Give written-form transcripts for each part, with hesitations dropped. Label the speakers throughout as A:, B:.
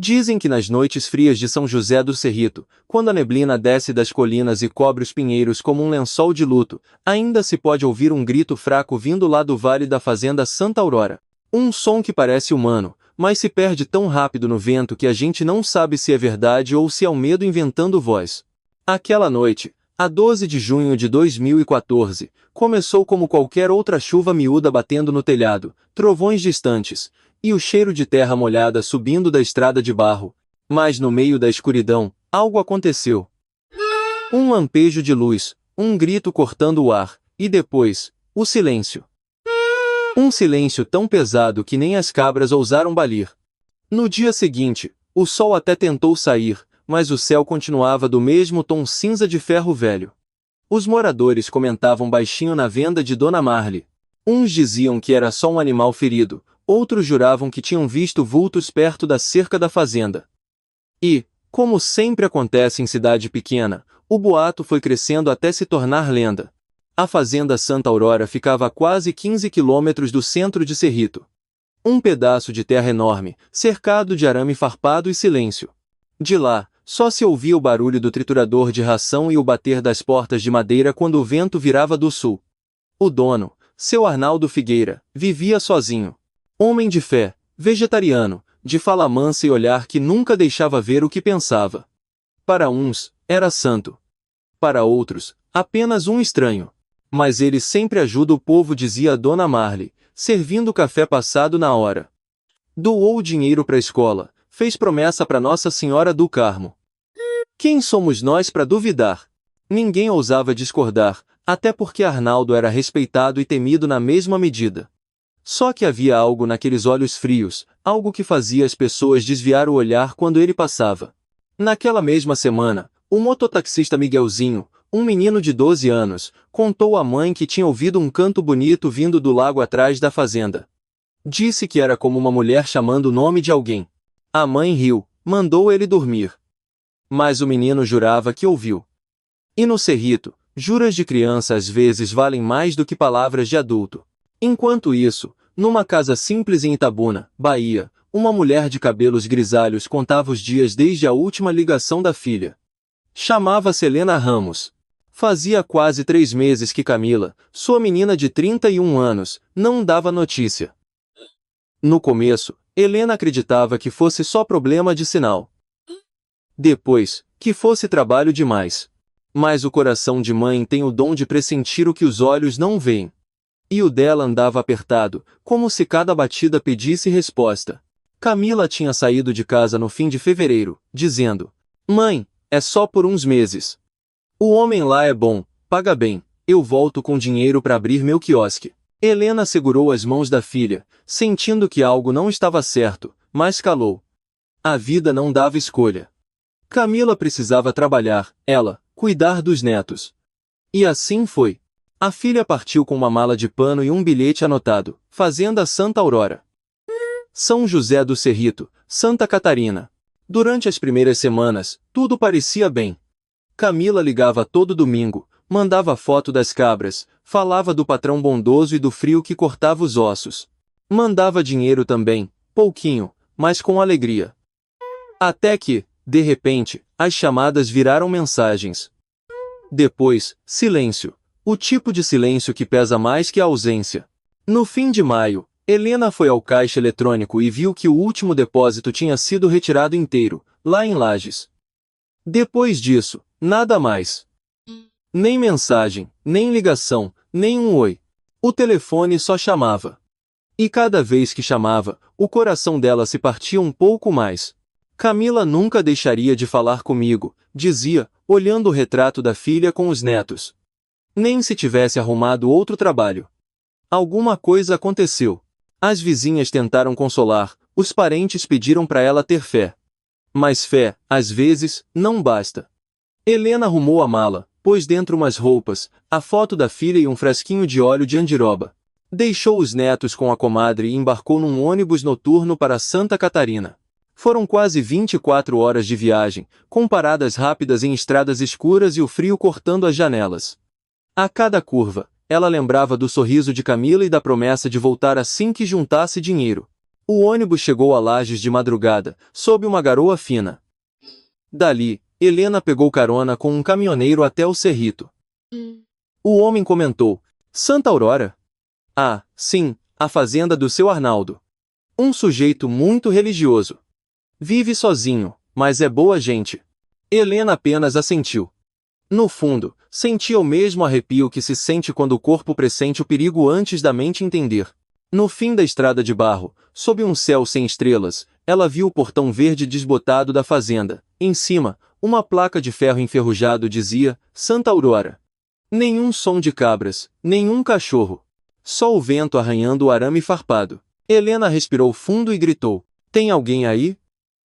A: Dizem que nas noites frias de São José do Cerrito, quando a neblina desce das colinas e cobre os pinheiros como um lençol de luto, ainda se pode ouvir um grito fraco vindo lá do vale da fazenda Santa Aurora. Um som que parece humano, mas se perde tão rápido no vento que a gente não sabe se é verdade ou se é o medo inventando voz. Aquela noite, a 12 de junho de 2014, começou como qualquer outra chuva miúda batendo no telhado, trovões distantes, e o cheiro de terra molhada subindo da estrada de barro. Mas no meio da escuridão, algo aconteceu. Um lampejo de luz, um grito cortando o ar, e depois, o silêncio. Um silêncio tão pesado que nem as cabras ousaram balir. No dia seguinte, o sol até tentou sair, mas o céu continuava do mesmo tom cinza de ferro velho. Os moradores comentavam baixinho na venda de Dona Marli. Uns diziam que era só um animal ferido, outros juravam que tinham visto vultos perto da cerca da fazenda. E, como sempre acontece em cidade pequena, o boato foi crescendo até se tornar lenda. A fazenda Santa Aurora ficava a quase 15 quilômetros do centro de Cerrito. Um pedaço de terra enorme, cercado de arame farpado e silêncio. De lá, só se ouvia o barulho do triturador de ração e o bater das portas de madeira quando o vento virava do sul. O dono, seu Arnaldo Figueira, vivia sozinho. Homem de fé, vegetariano, de fala mansa e olhar que nunca deixava ver o que pensava. Para uns, era santo. Para outros, apenas um estranho. Mas ele sempre ajuda o povo, dizia a Dona Marli, servindo café passado na hora. Doou dinheiro para a escola, fez promessa para Nossa Senhora do Carmo. Quem somos nós para duvidar? Ninguém ousava discordar, até porque Arnaldo era respeitado e temido na mesma medida. Só que havia algo naqueles olhos frios, algo que fazia as pessoas desviar o olhar quando ele passava. Naquela mesma semana, o mototaxista Miguelzinho, um menino de 12 anos, contou à mãe que tinha ouvido um canto bonito vindo do lago atrás da fazenda. Disse que era como uma mulher chamando o nome de alguém. A mãe riu, mandou ele dormir. Mas o menino jurava que ouviu. E no Cerrito, juras de criança às vezes valem mais do que palavras de adulto. Enquanto isso, numa casa simples em Itabuna, Bahia, uma mulher de cabelos grisalhos contava os dias desde a última ligação da filha. Chamava-se Helena Ramos. Fazia quase 3 meses que Camila, sua menina de 31 anos, não dava notícia. No começo, Helena acreditava que fosse só problema de sinal. Depois, que fosse trabalho demais. Mas o coração de mãe tem o dom de pressentir o que os olhos não veem. E o dela andava apertado, como se cada batida pedisse resposta. Camila tinha saído de casa no fim de fevereiro, dizendo: "Mãe, é só por uns meses. O homem lá é bom, paga bem, eu volto com dinheiro para abrir meu quiosque." Helena segurou as mãos da filha, sentindo que algo não estava certo, mas calou. A vida não dava escolha. Camila precisava trabalhar, ela, cuidar dos netos. E assim foi. A filha partiu com uma mala de pano e um bilhete anotado: Fazenda Santa Aurora, São José do Cerrito, Santa Catarina. Durante as primeiras semanas, tudo parecia bem. Camila ligava todo domingo, mandava foto das cabras, falava do patrão bondoso e do frio que cortava os ossos. Mandava dinheiro também, pouquinho, mas com alegria. Até que, de repente, as chamadas viraram mensagens. Depois, silêncio. O tipo de silêncio que pesa mais que a ausência. No fim de maio, Helena foi ao caixa eletrônico e viu que o último depósito tinha sido retirado inteiro, lá em Lages. Depois disso, nada mais. Nem mensagem, nem ligação, nem um oi. O telefone só chamava. E cada vez que chamava, o coração dela se partia um pouco mais. Camila nunca deixaria de falar comigo, dizia, olhando o retrato da filha com os netos. Nem se tivesse arrumado outro trabalho. Alguma coisa aconteceu. As vizinhas tentaram consolar, os parentes pediram para ela ter fé. Mas fé, às vezes, não basta. Helena arrumou a mala, pôs dentro umas roupas, a foto da filha e um frasquinho de óleo de andiroba. Deixou os netos com a comadre e embarcou num ônibus noturno para Santa Catarina. Foram quase 24 horas de viagem, com paradas rápidas em estradas escuras e o frio cortando as janelas. A cada curva, ela lembrava do sorriso de Camila e da promessa de voltar assim que juntasse dinheiro. O ônibus chegou a Lages de madrugada, sob uma garoa fina. Dali, Helena pegou carona com um caminhoneiro até o Cerrito. O homem comentou: Santa Aurora? Ah, sim, a fazenda do seu Arnaldo. Um sujeito muito religioso. Vive sozinho, mas é boa gente. Helena apenas assentiu. No fundo, sentia o mesmo arrepio que se sente quando o corpo pressente o perigo antes da mente entender. No fim da estrada de barro, sob um céu sem estrelas, ela viu o portão verde desbotado da fazenda. Em cima, uma placa de ferro enferrujado dizia: Santa Aurora. Nenhum som de cabras, nenhum cachorro. Só o vento arranhando o arame farpado. Helena respirou fundo e gritou: Tem alguém aí?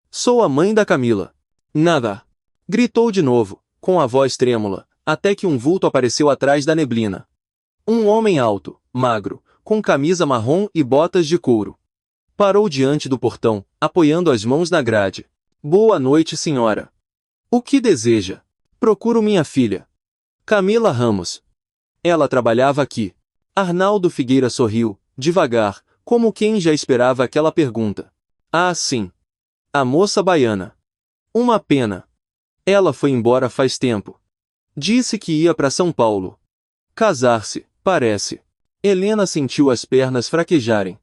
A: Sou a mãe da Camila. Nada. Gritou de novo, com a voz trêmula, até que um vulto apareceu atrás da neblina. Um homem alto, magro, com camisa marrom e botas de couro. Parou diante do portão, apoiando as mãos na grade. Boa noite, senhora. O que deseja? Procuro minha filha. Camila Ramos. Ela trabalhava aqui. Arnaldo Figueira sorriu, devagar, como quem já esperava aquela pergunta. Ah, sim. A moça baiana. Uma pena. Ela foi embora faz tempo. Disse que ia para São Paulo. Casar-se, parece. Helena sentiu as pernas fraquejarem.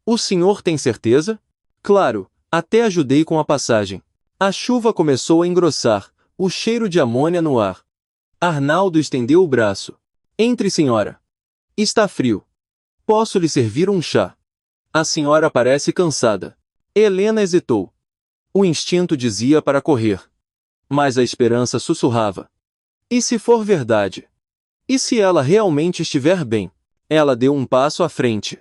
A: O senhor tem certeza? Claro, até ajudei com a passagem. A chuva começou a engrossar, o cheiro de amônia no ar. Arnaldo estendeu o braço. Entre, senhora. Está frio. Posso lhe servir um chá? A senhora parece cansada. Helena hesitou. O instinto dizia para correr. Mas a esperança sussurrava. E se for verdade? E se ela realmente estiver bem? Ela deu um passo à frente.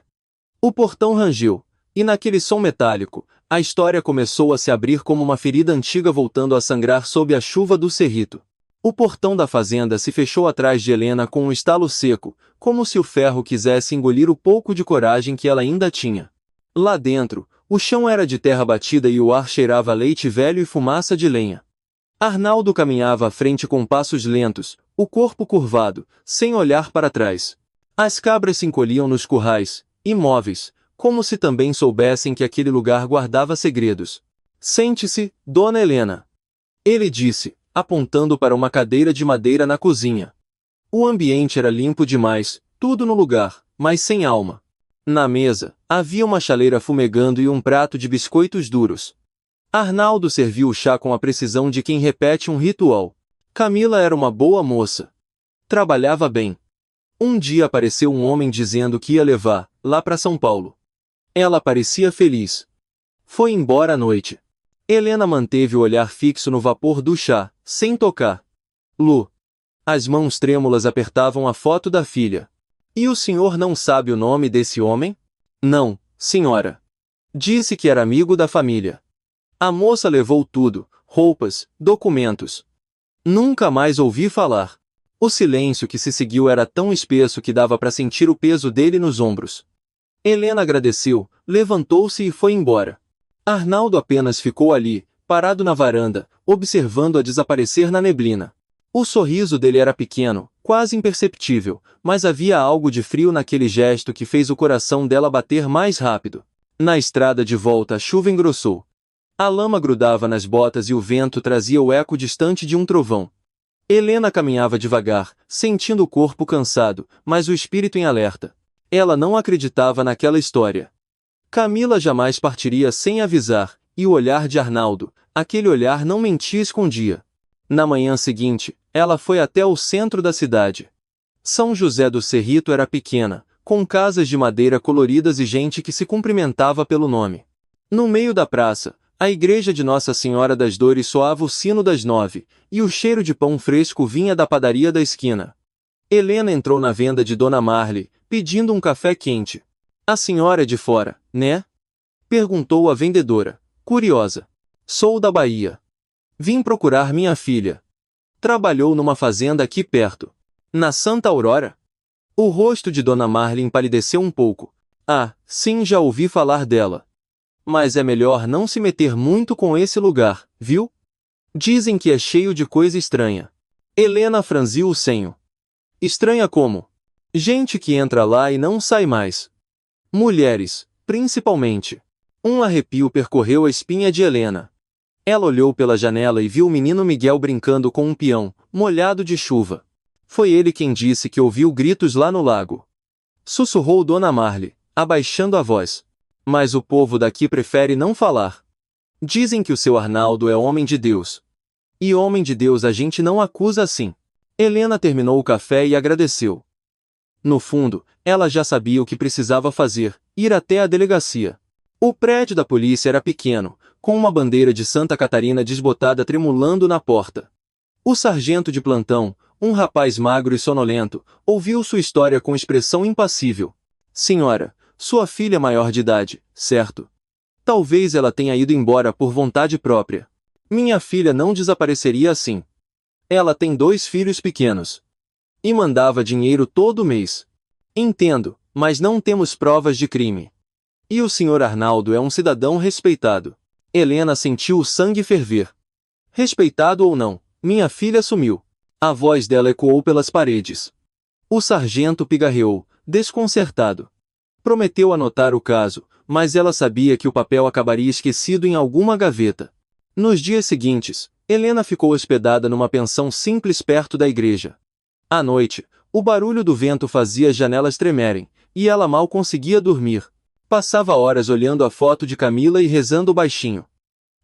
A: O portão rangiu, e naquele som metálico, a história começou a se abrir como uma ferida antiga voltando a sangrar sob a chuva do Cerrito. O portão da fazenda se fechou atrás de Helena com um estalo seco, como se o ferro quisesse engolir o pouco de coragem que ela ainda tinha. Lá dentro, o chão era de terra batida e o ar cheirava a leite velho e fumaça de lenha. Arnaldo caminhava à frente com passos lentos, o corpo curvado, sem olhar para trás. As cabras se encolhiam nos currais, imóveis, como se também soubessem que aquele lugar guardava segredos. Sente-se, Dona Helena. Ele disse, apontando para uma cadeira de madeira na cozinha. O ambiente era limpo demais, tudo no lugar, mas sem alma. Na mesa, havia uma chaleira fumegando e um prato de biscoitos duros. Arnaldo serviu o chá com a precisão de quem repete um ritual. Camila era uma boa moça. Trabalhava bem. Um dia apareceu um homem dizendo que ia levar, lá para São Paulo. Ela parecia feliz. Foi embora à noite. Helena manteve o olhar fixo no vapor do chá, sem tocar. Lu. As mãos trêmulas apertavam a foto da filha. E o senhor não sabe o nome desse homem? Não, senhora. Disse que era amigo da família. A moça levou tudo, roupas, documentos. Nunca mais ouvi falar. O silêncio que se seguiu era tão espesso que dava para sentir o peso dele nos ombros. Helena agradeceu, levantou-se e foi embora. Arnaldo apenas ficou ali, parado na varanda, observando-a desaparecer na neblina. O sorriso dele era pequeno, quase imperceptível, mas havia algo de frio naquele gesto que fez o coração dela bater mais rápido. Na estrada de volta a chuva engrossou. A lama grudava nas botas e o vento trazia o eco distante de um trovão. Helena caminhava devagar, sentindo o corpo cansado, mas o espírito em alerta. Ela não acreditava naquela história. Camila jamais partiria sem avisar, e o olhar de Arnaldo, aquele olhar não mentia e escondia. Na manhã seguinte, ela foi até o centro da cidade. São José do Cerrito era pequena, com casas de madeira coloridas e gente que se cumprimentava pelo nome. No meio da praça, a igreja de Nossa Senhora das Dores soava o sino das 9, e o cheiro de pão fresco vinha da padaria da esquina. Helena entrou na venda de Dona Marley, pedindo um café quente. A senhora é de fora, né? Perguntou a vendedora, curiosa. Sou da Bahia. Vim procurar minha filha. Trabalhou numa fazenda aqui perto. Na Santa Aurora? O rosto de Dona Marley empalideceu um pouco. Ah, sim, já ouvi falar dela. Mas é melhor não se meter muito com esse lugar, viu? Dizem que é cheio de coisa estranha. Helena franziu o senho. Estranha como? Gente que entra lá e não sai mais. Mulheres, principalmente. Um arrepio percorreu a espinha de Helena. Ela olhou pela janela e viu o menino Miguel brincando com um peão, molhado de chuva. Foi ele quem disse que ouviu gritos lá no lago. Sussurrou Dona Marley, abaixando a voz. Mas o povo daqui prefere não falar. Dizem que o seu Arnaldo é homem de Deus. E homem de Deus a gente não acusa assim. Helena terminou o café e agradeceu. No fundo, ela já sabia o que precisava fazer, ir até a delegacia. O prédio da polícia era pequeno, com uma bandeira de Santa Catarina desbotada tremulando na porta. O sargento de plantão, um rapaz magro e sonolento, ouviu sua história com expressão impassível. Senhora, sua filha é maior de idade, certo? Talvez ela tenha ido embora por vontade própria. Minha filha não desapareceria assim. Ela tem 2 filhos pequenos. E mandava dinheiro todo mês. Entendo, mas não temos provas de crime. E o senhor Arnaldo é um cidadão respeitado. Helena sentiu o sangue ferver. Respeitado ou não, minha filha sumiu. A voz dela ecoou pelas paredes. O sargento pigarreou, desconcertado. Prometeu anotar o caso, mas ela sabia que o papel acabaria esquecido em alguma gaveta. Nos dias seguintes, Helena ficou hospedada numa pensão simples perto da igreja. À noite, o barulho do vento fazia as janelas tremerem, e ela mal conseguia dormir. Passava horas olhando a foto de Camila e rezando baixinho.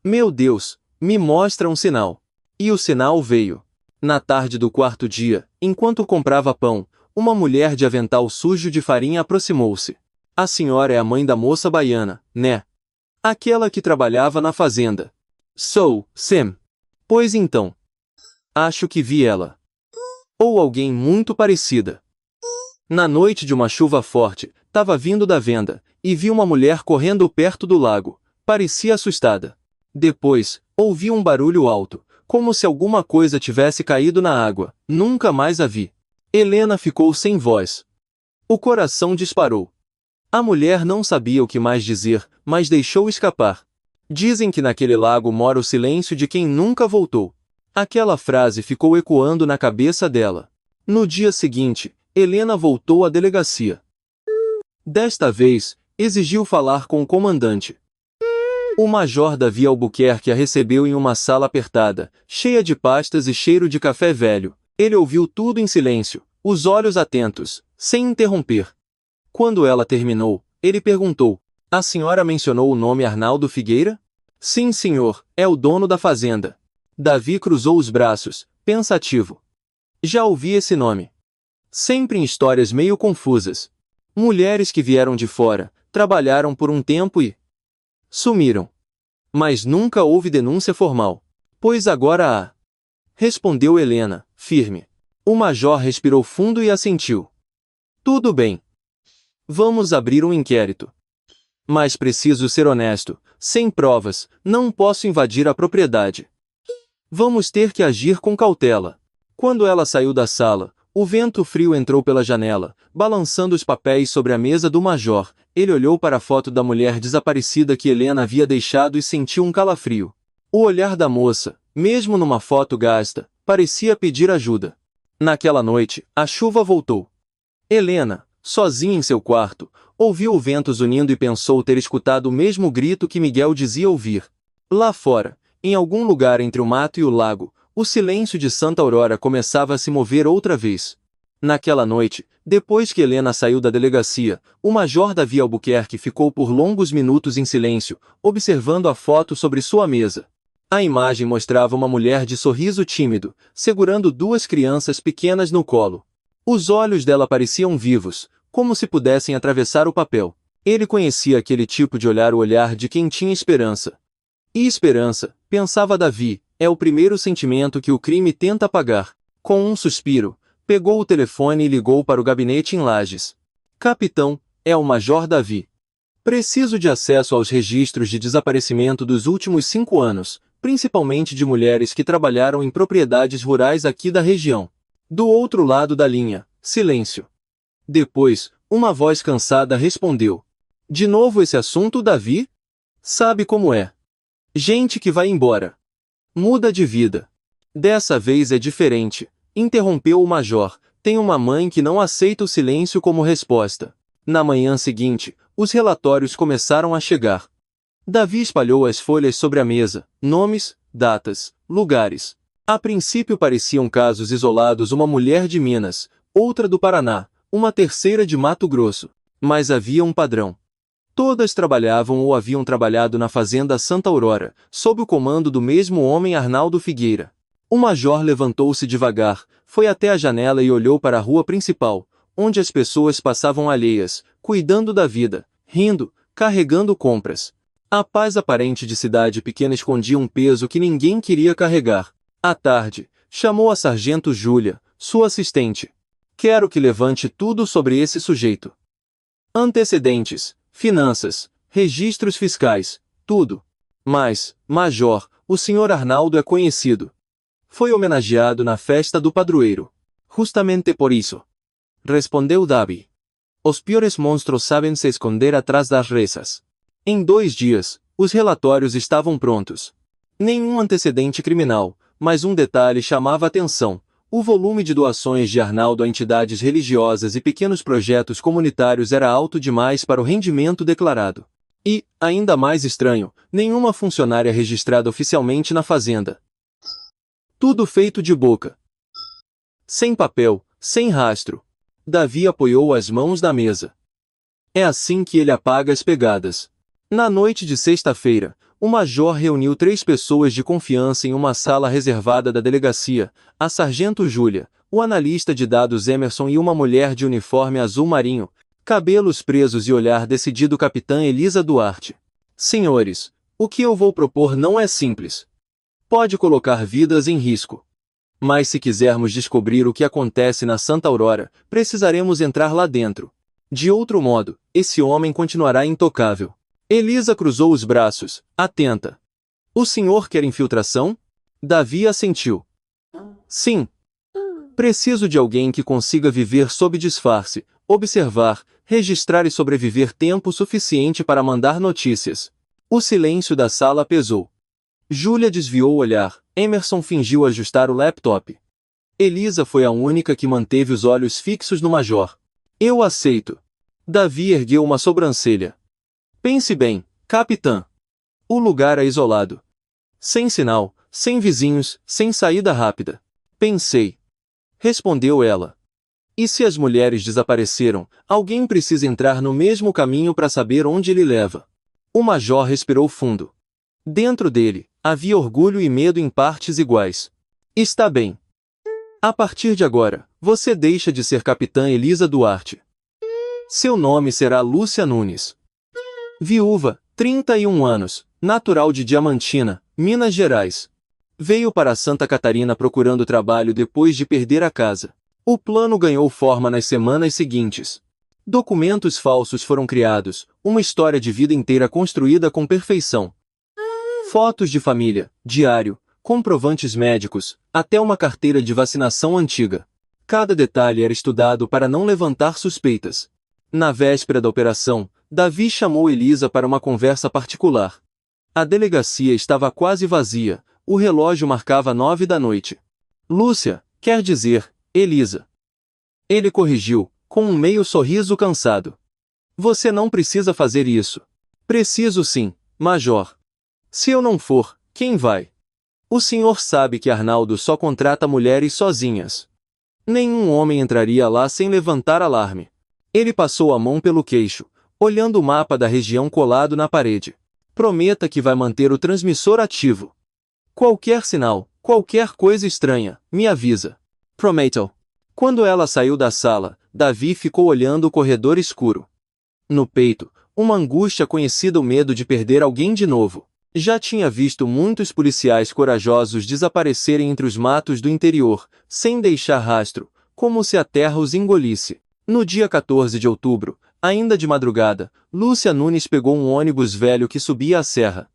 A: Meu Deus, me mostra um sinal. E o sinal veio. Na tarde do 4º dia, enquanto comprava pão, uma mulher de avental sujo de farinha aproximou-se. A senhora é a mãe da moça baiana, né? Aquela que trabalhava na fazenda. Sou, Sam. Pois então. Acho que vi ela. Ou alguém muito parecida. Na noite de uma chuva forte, estava vindo da venda, e vi uma mulher correndo perto do lago. Parecia assustada. Depois, ouvi um barulho alto, como se alguma coisa tivesse caído na água. Nunca mais a vi. Helena ficou sem voz. O coração disparou. A mulher não sabia o que mais dizer, mas deixou escapar. Dizem que naquele lago mora o silêncio de quem nunca voltou. Aquela frase ficou ecoando na cabeça dela. No dia seguinte, Helena voltou à delegacia. Desta vez, exigiu falar com o comandante. O major Davi Albuquerque a recebeu em uma sala apertada, cheia de pastas e cheiro de café velho. Ele ouviu tudo em silêncio, os olhos atentos, sem interromper. Quando ela terminou, ele perguntou: a senhora mencionou o nome Arnaldo Figueira? Sim, senhor, é o dono da fazenda. Davi cruzou os braços, pensativo. Já ouvi esse nome. Sempre em histórias meio confusas. Mulheres que vieram de fora, trabalharam por um tempo e sumiram. Mas nunca houve denúncia formal. Pois agora há. Respondeu Helena, firme. O major respirou fundo e assentiu. Tudo bem. Vamos abrir um inquérito. Mas preciso ser honesto, sem provas, não posso invadir a propriedade. Vamos ter que agir com cautela. Quando ela saiu da sala, o vento frio entrou pela janela, balançando os papéis sobre a mesa do major. Ele olhou para a foto da mulher desaparecida que Helena havia deixado e sentiu um calafrio. O olhar da moça, mesmo numa foto gasta, parecia pedir ajuda. Naquela noite, a chuva voltou. Helena, sozinha em seu quarto, ouviu o vento zunindo e pensou ter escutado o mesmo grito que Miguel dizia ouvir. Lá fora, em algum lugar entre o mato e o lago, o silêncio de Santa Aurora começava a se mover outra vez. Naquela noite, depois que Helena saiu da delegacia, o major Davi Albuquerque ficou por longos minutos em silêncio, observando a foto sobre sua mesa. A imagem mostrava uma mulher de sorriso tímido, segurando 2 crianças pequenas no colo. Os olhos dela pareciam vivos, como se pudessem atravessar o papel. Ele conhecia aquele tipo de olhar, o olhar de quem tinha esperança. E esperança, pensava Davi, é o primeiro sentimento que o crime tenta apagar. Com um suspiro, pegou o telefone e ligou para o gabinete em Lages. Capitão, é o Major Davi. Preciso de acesso aos registros de desaparecimento dos últimos 5 anos, principalmente de mulheres que trabalharam em propriedades rurais aqui da região. Do outro lado da linha, silêncio. Depois, uma voz cansada respondeu. De novo esse assunto, Davi? Sabe como é. Gente que vai embora. Muda de vida. Dessa vez é diferente, interrompeu o major. Tem uma mãe que não aceita o silêncio como resposta. Na manhã seguinte, os relatórios começaram a chegar. Davi espalhou as folhas sobre a mesa, nomes, datas, lugares. A princípio pareciam casos isolados, uma mulher de Minas, outra do Paraná, uma terceira de Mato Grosso. Mas havia um padrão. Todas trabalhavam ou haviam trabalhado na fazenda Santa Aurora, sob o comando do mesmo homem, Arnaldo Figueira. O major levantou-se devagar, foi até a janela e olhou para a rua principal, onde as pessoas passavam alheias, cuidando da vida, rindo, carregando compras. A paz aparente de cidade pequena escondia um peso que ninguém queria carregar. À tarde, chamou a sargento Júlia, sua assistente. Quero que levante tudo sobre esse sujeito. Antecedentes, finanças, registros fiscais, tudo. Mas, major, o senhor Arnaldo é conhecido. Foi homenageado na festa do padroeiro. Justamente por isso. Respondeu Davi. Os piores monstros sabem se esconder atrás das rejas. Em 2 dias, os relatórios estavam prontos. Nenhum antecedente criminal, mas um detalhe chamava atenção: o volume de doações de Arnaldo a entidades religiosas e pequenos projetos comunitários era alto demais para o rendimento declarado. E, ainda mais estranho, nenhuma funcionária registrada oficialmente na fazenda. Tudo feito de boca. Sem papel, sem rastro. Davi apoiou as mãos na mesa. É assim que ele apaga as pegadas. Na noite de sexta-feira, o major reuniu 3 pessoas de confiança em uma sala reservada da delegacia: a sargento Júlia, o analista de dados Emerson e uma mulher de uniforme azul marinho, cabelos presos e olhar decidido, capitã Elisa Duarte. Senhores, o que eu vou propor não é simples. Pode colocar vidas em risco. Mas se quisermos descobrir o que acontece na Santa Aurora, precisaremos entrar lá dentro. De outro modo, esse homem continuará intocável. Elisa cruzou os braços, atenta. O senhor quer infiltração? Davi assentiu. Sim. Preciso de alguém que consiga viver sob disfarce, observar, registrar e sobreviver tempo suficiente para mandar notícias. O silêncio da sala pesou. Júlia desviou o olhar, Emerson fingiu ajustar o laptop. Elisa foi a única que manteve os olhos fixos no major. Eu aceito. Davi ergueu uma sobrancelha. Pense bem, capitã. O lugar é isolado. Sem sinal, sem vizinhos, sem saída rápida. Pensei. Respondeu ela. E se as mulheres desapareceram, alguém precisa entrar no mesmo caminho para saber onde ele leva. O major respirou fundo. Dentro dele, havia orgulho e medo em partes iguais. Está bem. A partir de agora, você deixa de ser capitã Elisa Duarte. Seu nome será Lúcia Nunes. Viúva, 31 anos, natural de Diamantina, Minas Gerais. Veio para Santa Catarina procurando trabalho depois de perder a casa. O plano ganhou forma nas semanas seguintes. Documentos falsos foram criados, uma história de vida inteira construída com perfeição. Fotos de família, diário, comprovantes médicos, até uma carteira de vacinação antiga. Cada detalhe era estudado para não levantar suspeitas. Na véspera da operação, Davi chamou Elisa para uma conversa particular. A delegacia estava quase vazia, o relógio marcava 9 da noite. Lúcia, quer dizer, Elisa. Ele corrigiu, com um meio sorriso cansado. Você não precisa fazer isso. Preciso sim, major. Se eu não for, quem vai? O senhor sabe que Arnaldo só contrata mulheres sozinhas. Nenhum homem entraria lá sem levantar alarme. Ele passou a mão pelo queixo, olhando o mapa da região colado na parede. Prometa que vai manter o transmissor ativo. Qualquer sinal, qualquer coisa estranha, me avisa. Prometo. Quando ela saiu da sala, Davi ficou olhando o corredor escuro. No peito, uma angústia conhecida, o medo de perder alguém de novo. Já tinha visto muitos policiais corajosos desaparecerem entre os matos do interior, sem deixar rastro, como se a terra os engolisse. No dia 14 de outubro, ainda de madrugada, Lúcia Nunes pegou um ônibus velho que subia a serra.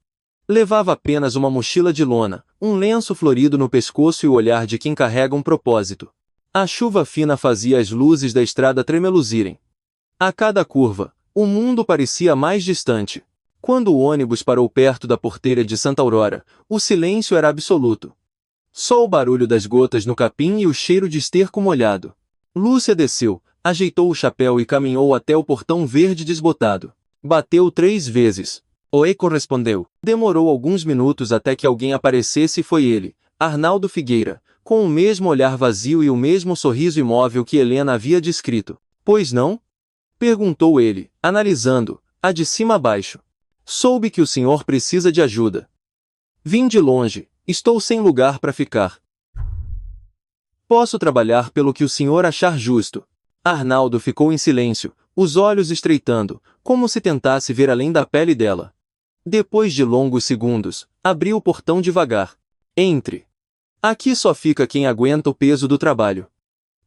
A: Levava apenas uma mochila de lona, um lenço florido no pescoço e o olhar de quem carrega um propósito. A chuva fina fazia as luzes da estrada tremeluzirem. A cada curva, o mundo parecia mais distante. Quando o ônibus parou perto da porteira de Santa Aurora, o silêncio era absoluto. Só o barulho das gotas no capim e o cheiro de esterco molhado. Lúcia desceu, ajeitou o chapéu e caminhou até o portão verde desbotado. Bateu 3 vezes. O eco respondeu. Demorou alguns minutos até que alguém aparecesse e foi ele, Arnaldo Figueira, com o mesmo olhar vazio e o mesmo sorriso imóvel que Helena havia descrito. Pois não? Perguntou ele, analisando-a de cima a baixo. Soube que o senhor precisa de ajuda. Vim de longe, estou sem lugar para ficar. Posso trabalhar pelo que o senhor achar justo. Arnaldo ficou em silêncio, os olhos estreitando, como se tentasse ver além da pele dela. Depois de longos segundos, abriu o portão devagar. Entre. Aqui só fica quem aguenta o peso do trabalho.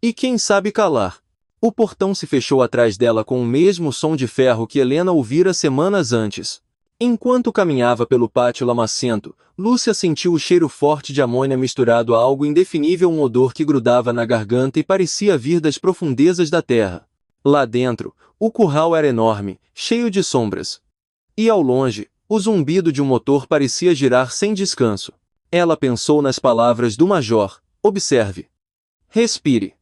A: E quem sabe calar. O portão se fechou atrás dela com o mesmo som de ferro que Helena ouvira semanas antes. Enquanto caminhava pelo pátio lamacento, Lúcia sentiu o cheiro forte de amônia misturado a algo indefinível, um odor que grudava na garganta e parecia vir das profundezas da terra. Lá dentro, o curral era enorme, cheio de sombras. E ao longe, o zumbido de um motor parecia girar sem descanso. Ela pensou nas palavras do major: observe. Respire.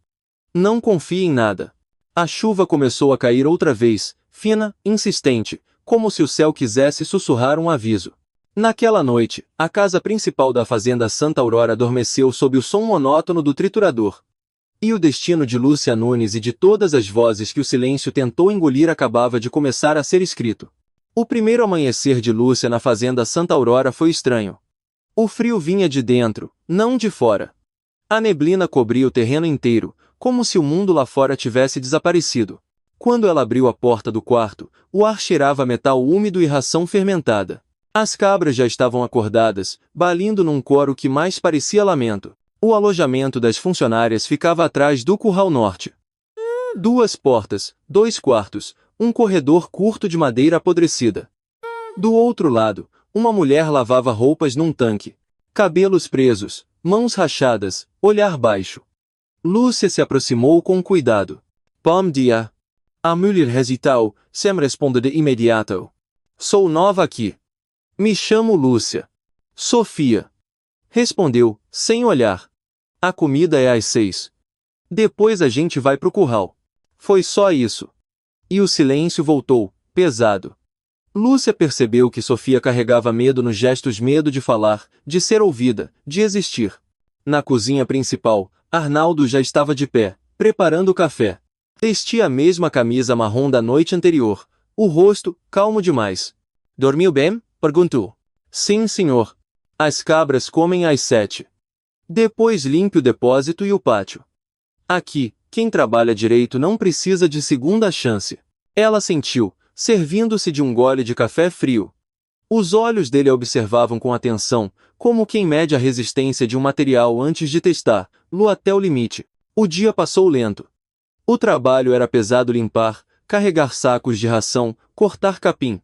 A: Não confie em nada. A chuva começou a cair outra vez, fina, insistente, como se o céu quisesse sussurrar um aviso. Naquela noite, a casa principal da fazenda Santa Aurora adormeceu sob o som monótono do triturador. E o destino de Lúcia Nunes e de todas as vozes que o silêncio tentou engolir acabava de começar a ser escrito. O primeiro amanhecer de Lúcia na fazenda Santa Aurora foi estranho. O frio vinha de dentro, não de fora. A neblina cobria o terreno inteiro, como se o mundo lá fora tivesse desaparecido. Quando ela abriu a porta do quarto, o ar cheirava a metal úmido e ração fermentada. As cabras já estavam acordadas, balindo num coro que mais parecia lamento. O alojamento das funcionárias ficava atrás do curral norte. 2 portas, 2 quartos, um corredor curto de madeira apodrecida. Do outro lado, uma mulher lavava roupas num tanque. Cabelos presos, mãos rachadas, olhar baixo. Lúcia se aproximou com cuidado. Bom dia. A mulher hesitou, sem responder de imediato. Sou nova aqui. Me chamo Lúcia. Sofia. Respondeu, sem olhar. A comida é às 6. Depois a gente vai pro curral. Foi só isso. E o silêncio voltou, pesado. Lúcia percebeu que Sofia carregava medo nos gestos, medo de falar, de ser ouvida, de existir. Na cozinha principal, Arnaldo já estava de pé, preparando o café. Vestia a mesma camisa marrom da noite anterior, o rosto, calmo demais. Dormiu bem? Perguntou. Sim, senhor. As cabras comem às 7. Depois limpe o depósito e o pátio. Aqui, quem trabalha direito não precisa de segunda chance. Ela sentiu, servindo-se de um gole de café frio. Os olhos dele a observavam com atenção, como quem mede a resistência de um material antes de testar-lo até o limite. O dia passou lento. O trabalho era pesado: limpar, carregar sacos de ração, cortar capim.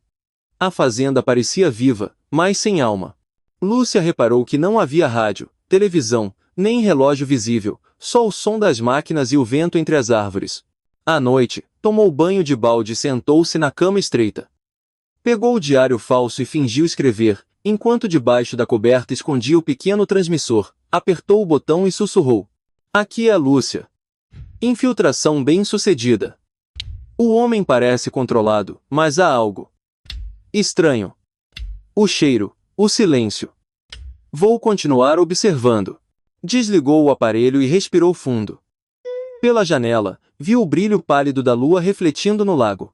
A: A fazenda parecia viva, mas sem alma. Lúcia reparou que não havia rádio, televisão, nem relógio visível, só o som das máquinas e o vento entre as árvores. À noite, tomou banho de balde e sentou-se na cama estreita. Pegou o diário falso e fingiu escrever, enquanto debaixo da coberta escondia o pequeno transmissor, apertou o botão e sussurrou. Aqui é a Lúcia. Infiltração bem-sucedida. O homem parece controlado, mas há algo estranho. O cheiro, o silêncio. Vou continuar observando. Desligou o aparelho e respirou fundo. Pela janela, viu o brilho pálido da lua refletindo no lago.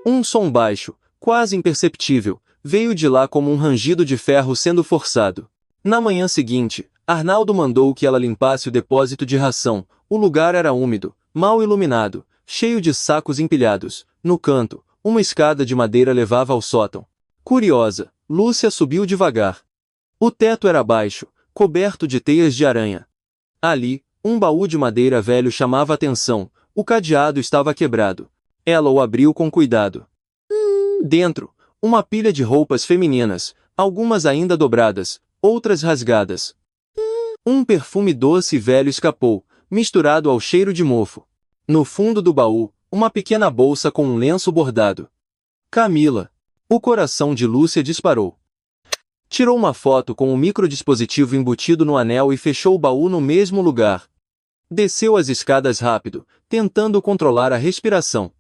A: Um som baixo, quase imperceptível, veio de lá como um rangido de ferro sendo forçado. Na manhã seguinte, Arnaldo mandou que ela limpasse o depósito de ração. O lugar era úmido, mal iluminado, cheio de sacos empilhados. No canto, uma escada de madeira levava ao sótão. Curiosa, Lúcia subiu devagar. O teto era baixo, coberto de teias de aranha. Ali, um baú de madeira velho chamava a atenção. O cadeado estava quebrado. Ela o abriu com cuidado. Dentro, uma pilha de roupas femininas, algumas ainda dobradas, outras rasgadas. Um perfume doce e velho escapou, misturado ao cheiro de mofo. No fundo do baú, uma pequena bolsa com um lenço bordado. Camila. O coração de Lúcia disparou. Tirou uma foto com o microdispositivo embutido no anel e fechou o baú no mesmo lugar. Desceu as escadas rápido, tentando controlar a respiração.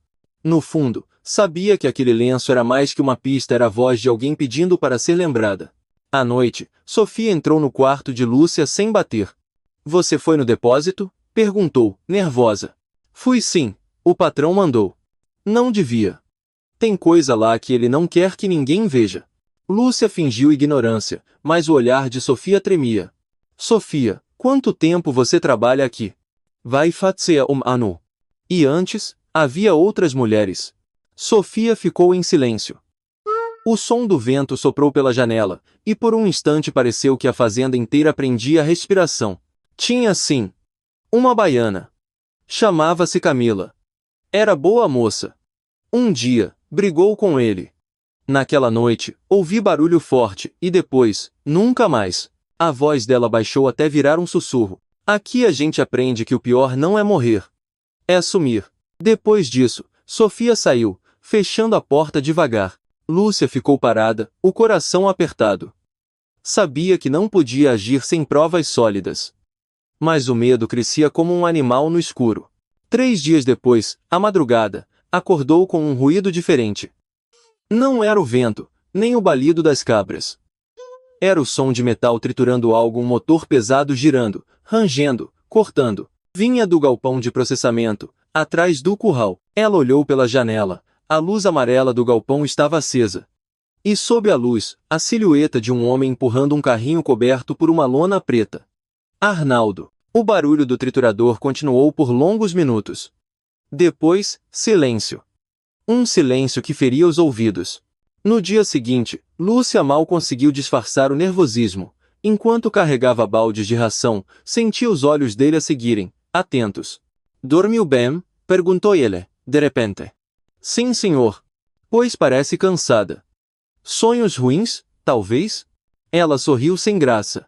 A: No fundo, Sabia que aquele lenço era mais que uma pista, era a voz de alguém pedindo para ser lembrada. À noite, Sofia entrou no quarto de Lúcia sem bater. Você foi no depósito? Perguntou, nervosa. Fui sim, o patrão mandou. Não devia. Tem coisa lá que ele não quer que ninguém veja. Lúcia fingiu ignorância, mas o olhar de Sofia tremia. Sofia, quanto tempo você trabalha aqui? Vai fazer ano. E antes, havia outras mulheres. Sofia ficou em silêncio. O som do vento soprou pela janela, e por um instante pareceu que a fazenda inteira prendia a respiração. Tinha sim. Uma baiana. Chamava-se Camila. Era boa moça. Um dia, brigou com ele. Naquela noite, ouvi barulho forte, e depois, nunca mais. A voz dela baixou até virar um sussurro. Aqui a gente aprende que o pior não é morrer. É sumir. Depois disso, Sofia saiu, fechando a porta devagar. Lúcia ficou parada, o coração apertado. Sabia que não podia agir sem provas sólidas. Mas o medo crescia como um animal no escuro. 3 dias depois, à madrugada, acordou com um ruído diferente. Não era o vento, nem o balido das cabras. Era o som de metal triturando algo, um motor pesado girando, rangendo, cortando. Vinha do galpão de processamento, atrás do curral. Ela olhou pela janela. A luz amarela do galpão estava acesa. E sob a luz, a silhueta de um homem empurrando um carrinho coberto por uma lona preta. Arnaldo. O barulho do triturador continuou por longos minutos. Depois, silêncio. Um silêncio que feria os ouvidos. No dia seguinte, Lúcia mal conseguiu disfarçar o nervosismo. Enquanto carregava baldes de ração, sentia os olhos dele a seguirem, atentos. Dormiu bem? Perguntou ele, de repente. Sim, senhor. Pois parece cansada. Sonhos ruins, talvez? Ela sorriu sem graça.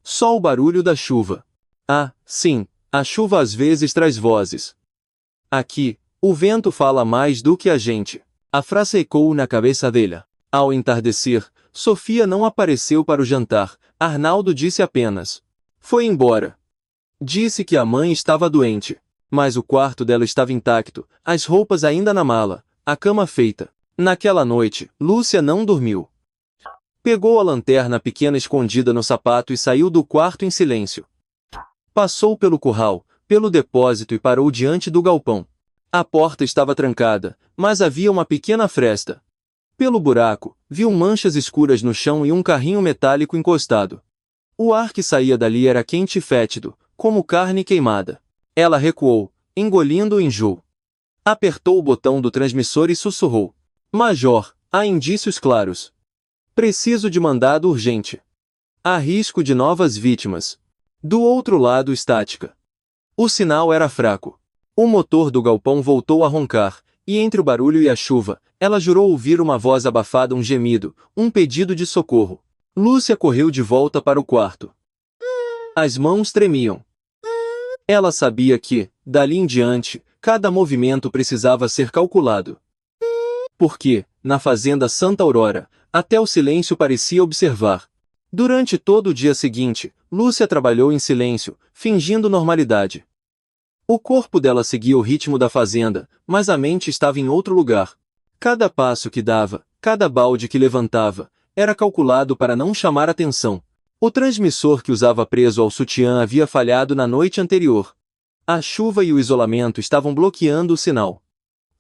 A: Só o barulho da chuva. Ah, sim, a chuva às vezes traz vozes. Aqui, o vento fala mais do que a gente. A frase ecoou na cabeça dele. Ao entardecer, Sofia não apareceu para o jantar. Arnaldo disse apenas. Foi embora. Disse que a mãe estava doente. Mas o quarto dela estava intacto, as roupas ainda na mala, a cama feita. Naquela noite, Lúcia não dormiu. Pegou a lanterna pequena escondida no sapato e saiu do quarto em silêncio. Passou pelo curral, pelo depósito e parou diante do galpão. A porta estava trancada, mas havia uma pequena fresta. Pelo buraco, viu manchas escuras no chão e um carrinho metálico encostado. O ar que saía dali era quente e fétido, como carne queimada. Ela recuou, engolindo o enjoo. Apertou o botão do transmissor e sussurrou. Major, há indícios claros. Preciso de mandado urgente. Há risco de novas vítimas. Do outro lado, estática. O sinal era fraco. O motor do galpão voltou a roncar, e entre o barulho e a chuva, ela jurou ouvir uma voz abafada, um gemido, um pedido de socorro. Lúcia correu de volta para o quarto. As mãos tremiam. Ela sabia que, dali em diante, cada movimento precisava ser calculado. Porque, na fazenda Santa Aurora, até o silêncio parecia observar. Durante todo o dia seguinte, Lúcia trabalhou em silêncio, fingindo normalidade. O corpo dela seguia o ritmo da fazenda, mas a mente estava em outro lugar. Cada passo que dava, cada balde que levantava, era calculado para não chamar atenção. O transmissor que usava preso ao sutiã havia falhado na noite anterior. A chuva e o isolamento estavam bloqueando o sinal.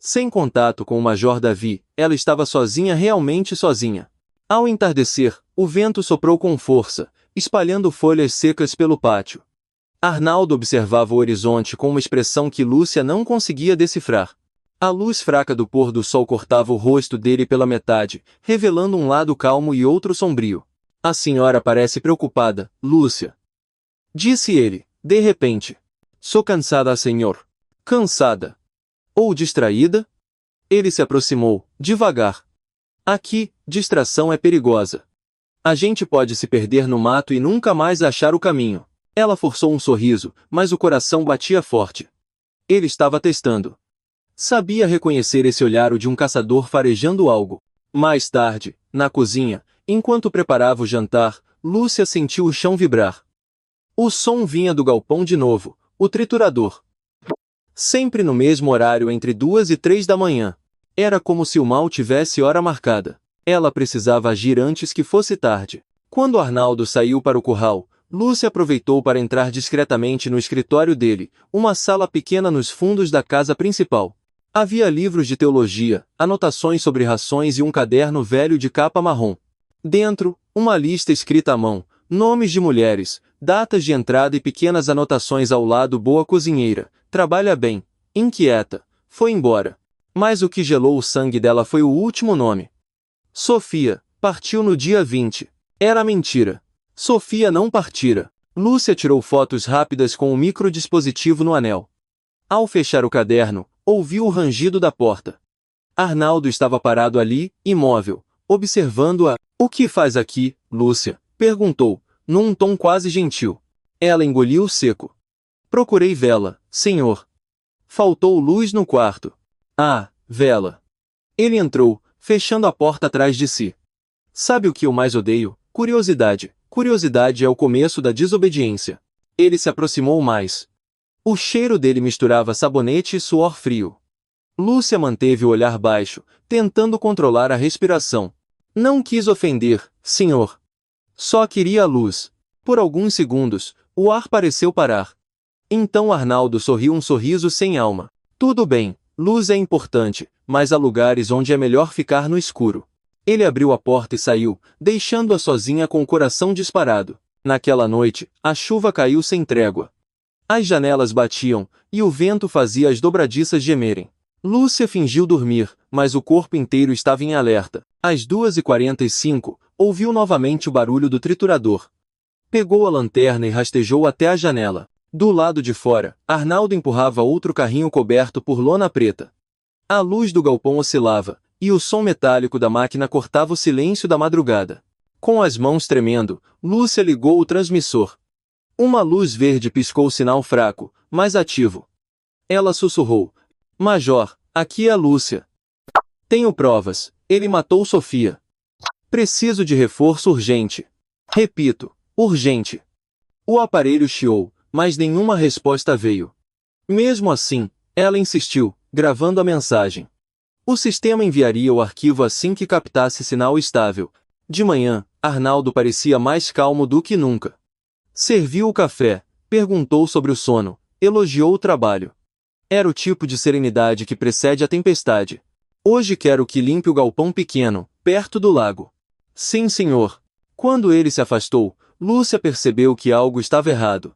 A: Sem contato com o Major Davi, ela estava sozinha, realmente sozinha. Ao entardecer, o vento soprou com força, espalhando folhas secas pelo pátio. Arnaldo observava o horizonte com uma expressão que Lúcia não conseguia decifrar. A luz fraca do pôr do sol cortava o rosto dele pela metade, revelando um lado calmo e outro sombrio. A senhora parece preocupada, Lúcia. Disse ele, de repente. Sou cansada, senhor. Cansada. Ou distraída? Ele se aproximou, devagar. Aqui, distração é perigosa. A gente pode se perder no mato e nunca mais achar o caminho. Ela forçou um sorriso, mas o coração batia forte. Ele estava testando. Sabia reconhecer esse olhar, o de um caçador farejando algo. Mais tarde, na cozinha, enquanto preparava o jantar, Lúcia sentiu o chão vibrar. O som vinha do galpão de novo, o triturador. Sempre no mesmo horário, entre 2 e 3 da manhã. Era como se o mal tivesse hora marcada. Ela precisava agir antes que fosse tarde. Quando Arnaldo saiu para o curral, Lúcia aproveitou para entrar discretamente no escritório dele, uma sala pequena nos fundos da casa principal. Havia livros de teologia, anotações sobre rações e um caderno velho de capa marrom. Dentro, uma lista escrita à mão, nomes de mulheres, datas de entrada e pequenas anotações ao lado: boa cozinheira, trabalha bem, inquieta, foi embora. Mas o que gelou o sangue dela foi o último nome. Sofia, partiu no dia 20. Era mentira. Sofia não partira. Lúcia tirou fotos rápidas com o microdispositivo no anel. Ao fechar o caderno, ouviu o rangido da porta. Arnaldo estava parado ali, imóvel, observando-a. O que faz aqui, Lúcia? Perguntou, num tom quase gentil. Ela engoliu seco. Procurei vela, senhor. Faltou luz no quarto. Ah, vela. Ele entrou, fechando a porta atrás de si. Sabe o que eu mais odeio? Curiosidade. Curiosidade é o começo da desobediência. Ele se aproximou mais. O cheiro dele misturava sabonete e suor frio. Lúcia manteve o olhar baixo, tentando controlar a respiração. Não quis ofender, senhor. Só queria a luz. Por alguns segundos, o ar pareceu parar. Então Arnaldo sorriu um sorriso sem alma. Tudo bem, luz é importante, mas há lugares onde é melhor ficar no escuro. Ele abriu a porta e saiu, deixando-a sozinha com o coração disparado. Naquela noite, a chuva caiu sem trégua. As janelas batiam, e o vento fazia as dobradiças gemerem. Lúcia fingiu dormir, mas o corpo inteiro estava em alerta. Às 2h45, ouviu novamente o barulho do triturador. Pegou a lanterna e rastejou até a janela. Do lado de fora, Arnaldo empurrava outro carrinho coberto por lona preta. A luz do galpão oscilava, e o som metálico da máquina cortava o silêncio da madrugada. Com as mãos tremendo, Lúcia ligou o transmissor. Uma luz verde piscou o sinal fraco, mas ativo. Ela sussurrou. Major, aqui é a Lúcia. Tenho provas. Ele matou Sofia. Preciso de reforço urgente. Repito, urgente. O aparelho chiou, mas nenhuma resposta veio. Mesmo assim, ela insistiu, gravando a mensagem. O sistema enviaria o arquivo assim que captasse sinal estável. De manhã, Arnaldo parecia mais calmo do que nunca. Serviu o café, perguntou sobre o sono, elogiou o trabalho. Era o tipo de serenidade que precede a tempestade. Hoje quero que limpe o galpão pequeno, perto do lago. Sim, senhor. Quando ele se afastou, Lúcia percebeu que algo estava errado.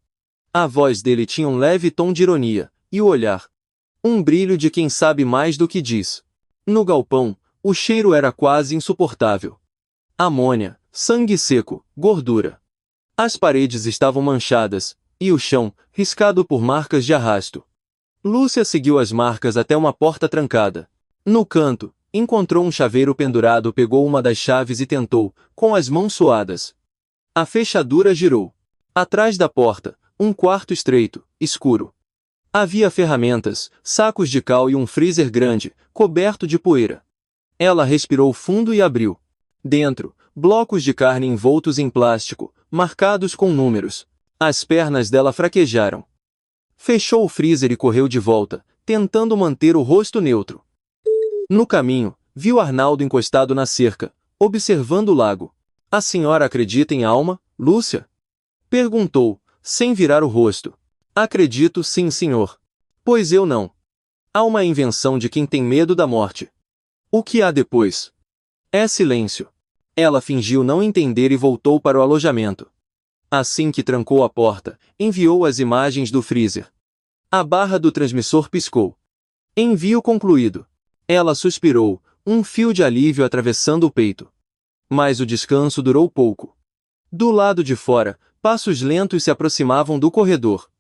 A: A voz dele tinha um leve tom de ironia, e o olhar. Um brilho de quem sabe mais do que diz. No galpão, o cheiro era quase insuportável. Amônia, sangue seco, gordura. As paredes estavam manchadas, e o chão, riscado por marcas de arrasto. Lúcia seguiu as marcas até uma porta trancada. No canto, encontrou um chaveiro pendurado, pegou uma das chaves e tentou, com as mãos suadas. A fechadura girou. Atrás da porta, um quarto estreito, escuro. Havia ferramentas, sacos de cal e um freezer grande, coberto de poeira. Ela respirou fundo e abriu. Dentro, blocos de carne envoltos em plástico, marcados com números. As pernas dela fraquejaram. Fechou o freezer e correu de volta, tentando manter o rosto neutro. No caminho, viu Arnaldo encostado na cerca, observando o lago. A senhora acredita em alma, Lúcia? Perguntou, sem virar o rosto. Acredito sim, senhor. Pois eu não. Alma é invenção de quem tem medo da morte. O que há depois? É silêncio. Ela fingiu não entender e voltou para o alojamento. Assim que trancou a porta, enviou as imagens do freezer. A barra do transmissor piscou. Envio concluído. Ela suspirou, um fio de alívio atravessando o peito. Mas o descanso durou pouco. Do lado de fora, passos lentos se aproximavam do corredor.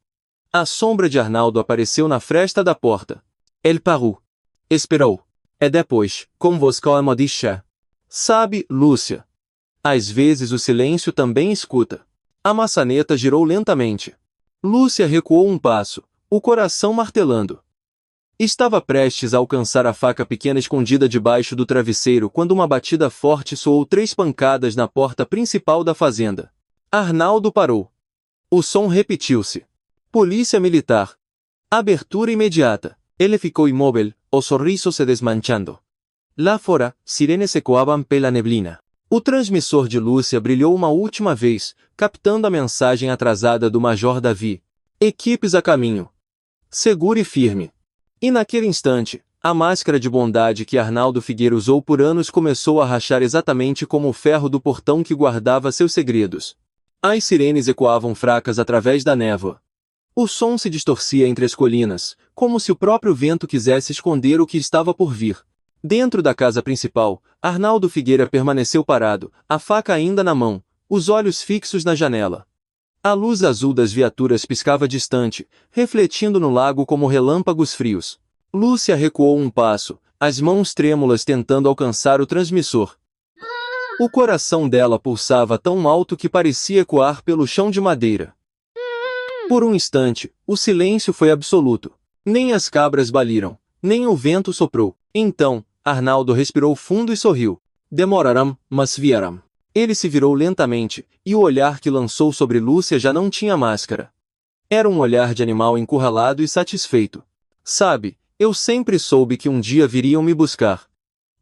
A: A sombra de Arnaldo apareceu na fresta da porta. Ele parou. Esperou. E depois, como você me disse? Sabe, Lúcia. Às vezes o silêncio também escuta. A maçaneta girou lentamente. Lúcia recuou um passo, o coração martelando. Estava prestes a alcançar a faca pequena escondida debaixo do travesseiro quando uma batida forte soou 3 pancadas na porta principal da fazenda. Arnaldo parou. O som repetiu-se. Polícia militar. Abertura imediata. Ele ficou imóvel, o sorriso se desmanchando. Lá fora, sirenes ecoavam pela neblina. O transmissor de Lúcia brilhou uma última vez, captando a mensagem atrasada do Major Davi. Equipes a caminho. Seguro e firme. E naquele instante, a máscara de bondade que Arnaldo Figueira usou por anos começou a rachar exatamente como o ferro do portão que guardava seus segredos. As sirenes ecoavam fracas através da névoa. O som se distorcia entre as colinas, como se o próprio vento quisesse esconder o que estava por vir. Dentro da casa principal, Arnaldo Figueira permaneceu parado, a faca ainda na mão, os olhos fixos na janela. A luz azul das viaturas piscava distante, refletindo no lago como relâmpagos frios. Lúcia recuou um passo, as mãos trêmulas tentando alcançar o transmissor. O coração dela pulsava tão alto que parecia ecoar pelo chão de madeira. Por um instante, o silêncio foi absoluto. Nem as cabras baliram, nem o vento soprou. Então, Arnaldo respirou fundo e sorriu. Demoraram, mas vieram. Ele se virou lentamente, e o olhar que lançou sobre Lúcia já não tinha máscara. Era um olhar de animal encurralado e satisfeito. Sabe, eu sempre soube que um dia viriam me buscar.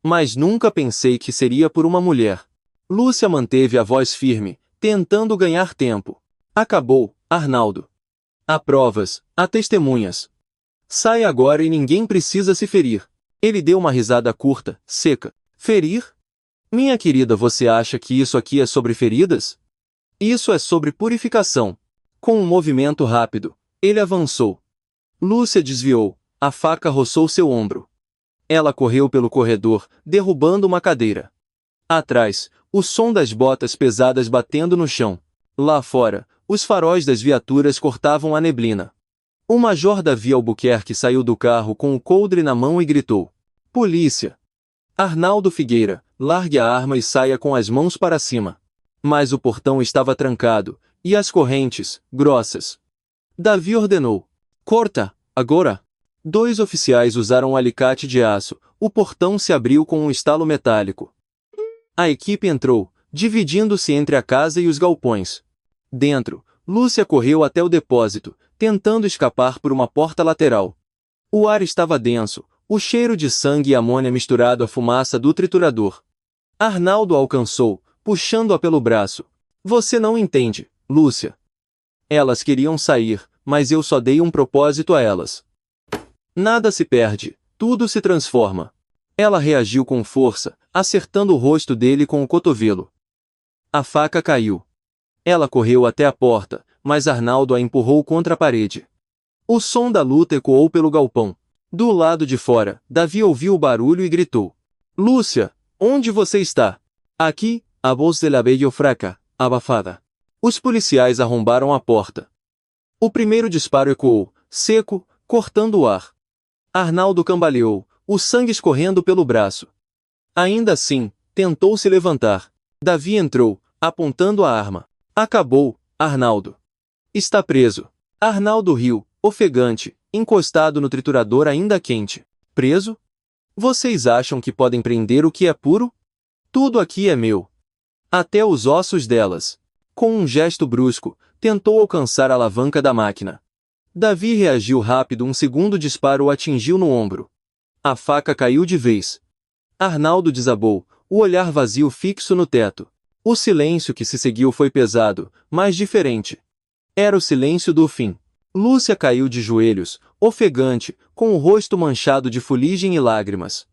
A: Mas nunca pensei que seria por uma mulher. Lúcia manteve a voz firme, tentando ganhar tempo. Acabou, Arnaldo. Há provas, há testemunhas. Sai agora e ninguém precisa se ferir. Ele deu uma risada curta, seca. Ferir? Minha querida, você acha que isso aqui é sobre feridas? Isso é sobre purificação. Com um movimento rápido, ele avançou. Lúcia desviou, a faca roçou seu ombro. Ela correu pelo corredor, derrubando uma cadeira. Atrás, o som das botas pesadas batendo no chão. Lá fora, os faróis das viaturas cortavam a neblina. O Major Davi Albuquerque saiu do carro com o coldre na mão e gritou. Polícia! Arnaldo Figueira, largue a arma e saia com as mãos para cima. Mas o portão estava trancado, e as correntes, grossas. Davi ordenou. Corta, agora! 2 oficiais usaram um alicate de aço, o portão se abriu com um estalo metálico. A equipe entrou, dividindo-se entre a casa e os galpões. Dentro, Lúcia correu até o depósito, tentando escapar por uma porta lateral. O ar estava denso, o cheiro de sangue e amônia misturado à fumaça do triturador. Arnaldo a alcançou, puxando-a pelo braço. Você não entende, Lúcia. Elas queriam sair, mas eu só dei um propósito a elas. Nada se perde, tudo se transforma. Ela reagiu com força, acertando o rosto dele com o cotovelo. A faca caiu. Ela correu até a porta, mas Arnaldo a empurrou contra a parede. O som da luta ecoou pelo galpão. Do lado de fora, Davi ouviu o barulho e gritou. Lúcia, onde você está? Aqui, a voz de la bella fraca, abafada. Os policiais arrombaram a porta. O primeiro disparo ecoou, seco, cortando o ar. Arnaldo cambaleou, o sangue escorrendo pelo braço. Ainda assim, tentou se levantar. Davi entrou, apontando a arma. Acabou, Arnaldo. Está preso. Arnaldo riu, ofegante, encostado no triturador ainda quente. Preso? Vocês acham que podem prender o que é puro? Tudo aqui é meu. Até os ossos delas. Com um gesto brusco, tentou alcançar a alavanca da máquina. Davi reagiu rápido, um segundo disparo o atingiu no ombro. A faca caiu de vez. Arnaldo desabou, o olhar vazio fixo no teto. O silêncio que se seguiu foi pesado, mas diferente. Era o silêncio do fim. Lúcia caiu de joelhos, ofegante, com o rosto manchado de fuligem e lágrimas.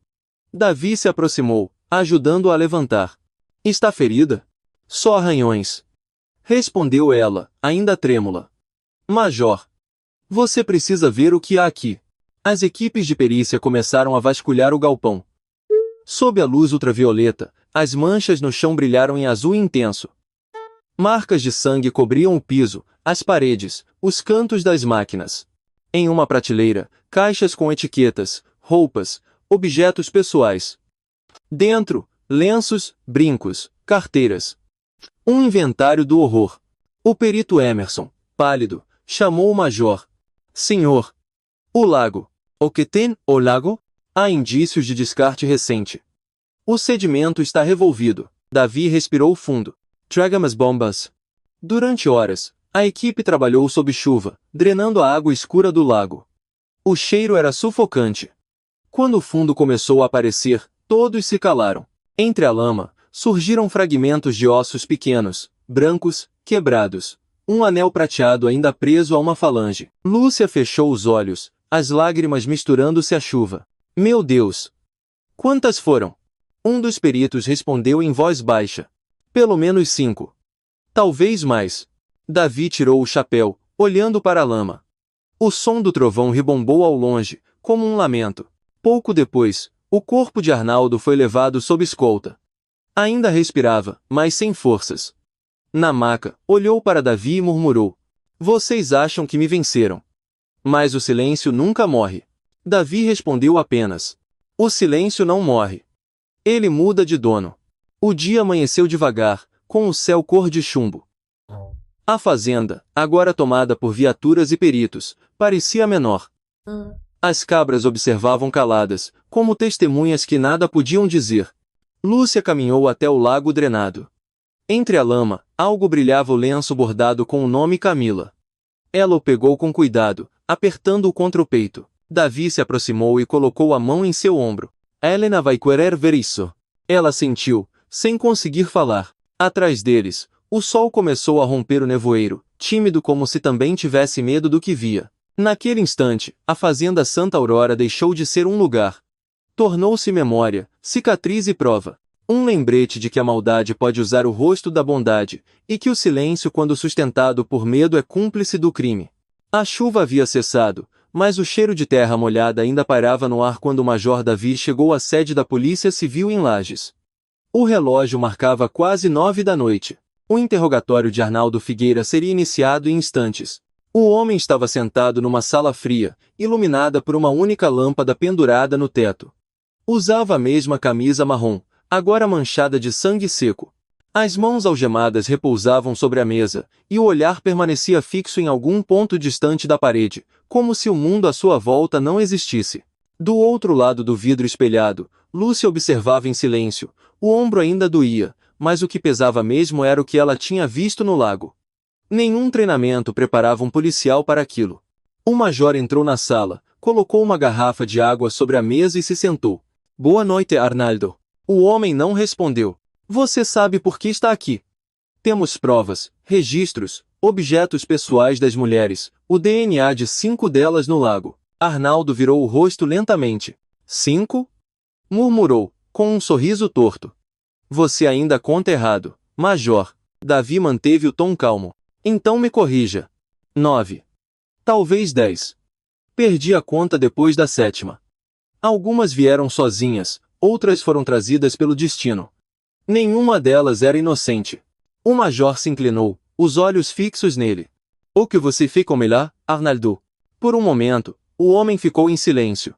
A: Davi se aproximou, ajudando-a a levantar. Está ferida? Só arranhões. Respondeu ela, ainda trêmula. Major. Você precisa ver o que há aqui. As equipes de perícia começaram a vasculhar o galpão. Sob a luz ultravioleta, as manchas no chão brilharam em azul intenso. Marcas de sangue cobriam o piso, as paredes, os cantos das máquinas. Em uma prateleira, caixas com etiquetas, roupas, objetos pessoais. Dentro, lenços, brincos, carteiras. Um inventário do horror. O perito Emerson, pálido, chamou o major. Senhor. O lago. O que tem, o lago? Há indícios de descarte recente. O sedimento está revolvido. Davi respirou fundo. Traga as bombas. Durante horas, a equipe trabalhou sob chuva, drenando a água escura do lago. O cheiro era sufocante. Quando o fundo começou a aparecer, Todos se calaram. Entre a lama, surgiram fragmentos de ossos pequenos, brancos, quebrados. Um anel prateado ainda preso a uma falange. Lúcia fechou os olhos, as lágrimas misturando-se à chuva. Meu Deus! Quantas foram? Um dos peritos respondeu em voz baixa. Pelo menos 5. Talvez mais. Davi tirou o chapéu, olhando para a lama. O som do trovão rebombou ao longe, como um lamento. Pouco depois, o corpo de Arnaldo foi levado sob escolta. Ainda respirava, mas sem forças. Na maca, olhou para Davi e murmurou. Vocês acham que me venceram. Mas o silêncio nunca morre. Davi respondeu apenas. O silêncio não morre. Ele muda de dono. O dia amanheceu devagar, com o céu cor de chumbo. A fazenda, agora tomada por viaturas e peritos, parecia menor. As cabras observavam caladas, como testemunhas que nada podiam dizer. Lúcia caminhou até o lago drenado. Entre a lama, algo brilhava o lenço bordado com o nome Camila. Ela o pegou com cuidado, apertando-o contra o peito. Davi se aproximou e colocou a mão em seu ombro. Helena vai querer ver isso. Ela sentiu, sem conseguir falar. Atrás deles, o sol começou a romper o nevoeiro, tímido como se também tivesse medo do que via. Naquele instante, a fazenda Santa Aurora deixou de ser um lugar. Tornou-se memória, cicatriz e prova. Um lembrete de que a maldade pode usar o rosto da bondade, e que o silêncio, quando sustentado por medo, é cúmplice do crime. A chuva havia cessado, mas o cheiro de terra molhada ainda pairava no ar quando o Major Davi chegou à sede da Polícia Civil em Lages. O relógio marcava quase 9 da noite. O interrogatório de Arnaldo Figueira seria iniciado em instantes. O homem estava sentado numa sala fria, iluminada por uma única lâmpada pendurada no teto. Usava a mesma camisa marrom, agora manchada de sangue seco. As mãos algemadas repousavam sobre a mesa, e o olhar permanecia fixo em algum ponto distante da parede, como se o mundo à sua volta não existisse. Do outro lado do vidro espelhado, Lúcia observava em silêncio. O ombro ainda doía, mas o que pesava mesmo era o que ela tinha visto no lago. Nenhum treinamento preparava um policial para aquilo. O major entrou na sala, colocou uma garrafa de água sobre a mesa e se sentou. Boa noite, Arnaldo. O homem não respondeu. Você sabe por que está aqui. Temos provas, registros, objetos pessoais das mulheres, o DNA de 5 delas no lago. Arnaldo virou o rosto lentamente. 5? Murmurou, com um sorriso torto. Você ainda conta errado, Major. Davi manteve o tom calmo. Então me corrija. 9. Talvez 10. Perdi a conta depois da 7ª. Algumas vieram sozinhas, outras foram trazidas pelo destino. Nenhuma delas era inocente. O major se inclinou, os olhos fixos nele. O que você fica melhor, Arnaldo? Por um momento, o homem ficou em silêncio.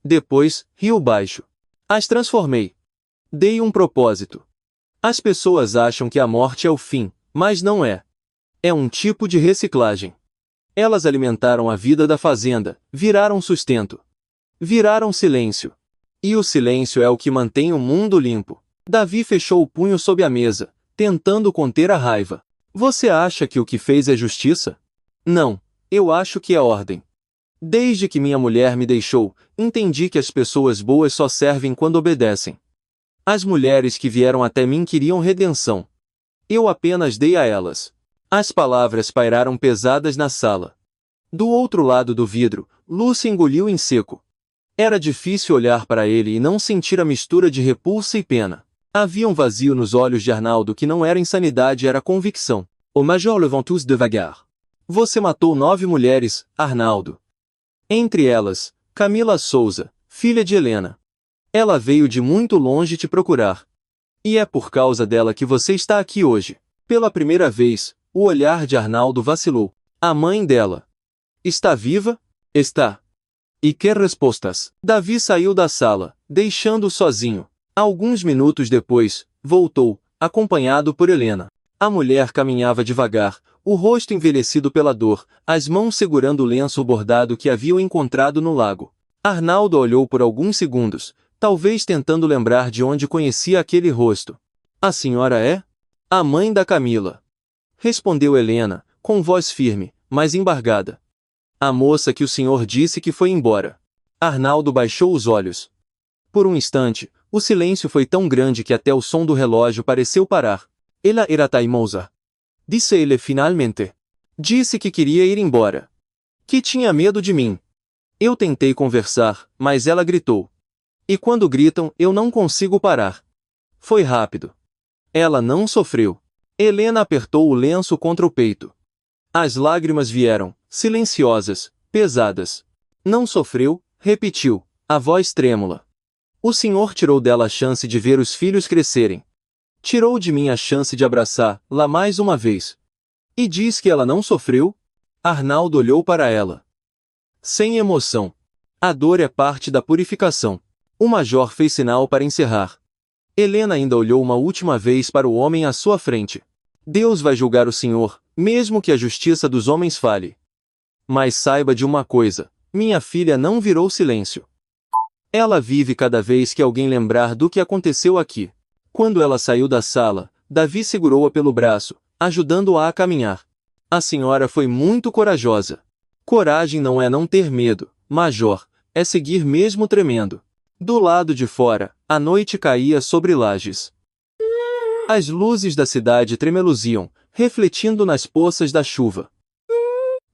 A: Depois, riu baixo. As transformei. Dei um propósito. As pessoas acham que a morte é o fim, mas não é. É um tipo de reciclagem. Elas alimentaram a vida da fazenda, viraram sustento. Viraram silêncio. E o silêncio é o que mantém o mundo limpo. Davi fechou o punho sob a mesa, tentando conter a raiva. Você acha que o que fez é justiça? Não, eu acho que é ordem. Desde que minha mulher me deixou, entendi que as pessoas boas só servem quando obedecem. As mulheres que vieram até mim queriam redenção. Eu apenas dei a elas. As palavras pairaram pesadas na sala. Do outro lado do vidro, Lúcia engoliu em seco. Era difícil olhar para ele e não sentir a mistura de repulsa e pena. Havia um vazio nos olhos de Arnaldo que não era insanidade, era convicção. O Major levantou-se devagar. Você matou 9 mulheres, Arnaldo. Entre elas, Camila Souza, filha de Helena. Ela veio de muito longe te procurar. E é por causa dela que você está aqui hoje. Pela primeira vez, o olhar de Arnaldo vacilou. A mãe dela. Está viva? Está. E que respostas? Davi saiu da sala, deixando-o sozinho. Alguns minutos depois, voltou, acompanhado por Helena. A mulher caminhava devagar, o rosto envelhecido pela dor, as mãos segurando o lenço bordado que haviam encontrado no lago. Arnaldo olhou por alguns segundos, talvez tentando lembrar de onde conhecia aquele rosto. A senhora é? A mãe da Camila. Respondeu Helena, com voz firme, mas embargada. A moça que o senhor disse que foi embora. Arnaldo baixou os olhos. Por um instante, o silêncio foi tão grande que até o som do relógio pareceu parar. Ela era teimosa. Disse ele finalmente. Disse que queria ir embora. Que tinha medo de mim. Eu tentei conversar, mas ela gritou. E quando gritam, eu não consigo parar. Foi rápido. Ela não sofreu. Helena apertou o lenço contra o peito. As lágrimas vieram, silenciosas, pesadas. Não sofreu, repetiu, a voz trêmula. O senhor tirou dela a chance de ver os filhos crescerem. Tirou de mim a chance de abraçá-la mais uma vez. E diz que ela não sofreu? Arnaldo olhou para ela. Sem emoção. A dor é parte da purificação. O major fez sinal para encerrar. Helena ainda olhou uma última vez para o homem à sua frente. Deus vai julgar o senhor, mesmo que a justiça dos homens falhe. Mas saiba de uma coisa, minha filha não virou silêncio. Ela vive cada vez que alguém lembrar do que aconteceu aqui. Quando ela saiu da sala, Davi segurou-a pelo braço, ajudando-a a caminhar. A senhora foi muito corajosa. Coragem não é não ter medo, major, é seguir mesmo tremendo. Do lado de fora, a noite caía sobre lajes. As luzes da cidade tremeluziam, refletindo nas poças da chuva.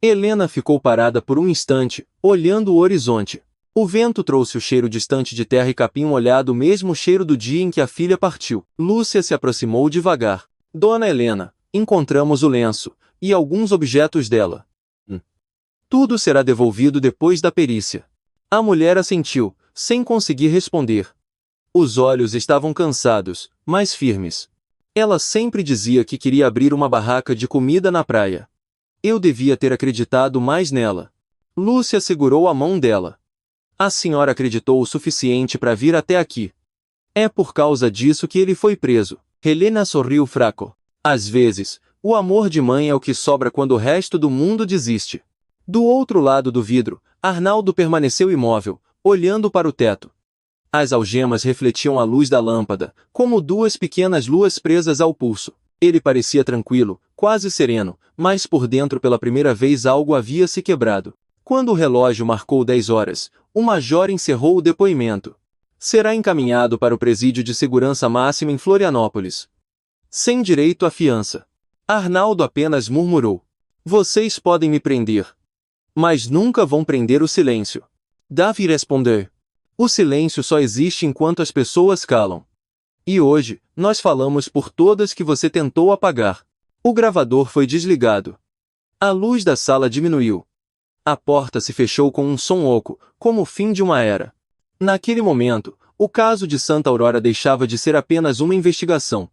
A: Helena ficou parada por um instante, olhando o horizonte. O vento trouxe o cheiro distante de terra e capim molhado, o mesmo cheiro do dia em que a filha partiu. Lúcia se aproximou devagar. Dona Helena, encontramos o lenço, e alguns objetos dela. Tudo será devolvido depois da perícia. A mulher assentiu, sem conseguir responder. Os olhos estavam cansados, mas firmes. Ela sempre dizia que queria abrir uma barraca de comida na praia. Eu devia ter acreditado mais nela. Lúcia segurou a mão dela. A senhora acreditou o suficiente para vir até aqui. É por causa disso que ele foi preso. Helena sorriu fraco. Às vezes, o amor de mãe é o que sobra quando o resto do mundo desiste. Do outro lado do vidro, Arnaldo permaneceu imóvel, olhando para o teto. As algemas refletiam a luz da lâmpada, como duas pequenas luas presas ao pulso. Ele parecia tranquilo, quase sereno, mas por dentro pela primeira vez algo havia se quebrado. Quando o relógio marcou 10 horas, o major encerrou o depoimento. Será encaminhado para o presídio de segurança máxima em Florianópolis. Sem direito à fiança. Arnaldo apenas murmurou. Vocês podem me prender. Mas nunca vão prender o silêncio. Davi respondeu. O silêncio só existe enquanto as pessoas calam. E hoje, nós falamos por todas que você tentou apagar. O gravador foi desligado. A luz da sala diminuiu. A porta se fechou com um som oco, como o fim de uma era. Naquele momento, o caso de Santa Aurora deixava de ser apenas uma investigação.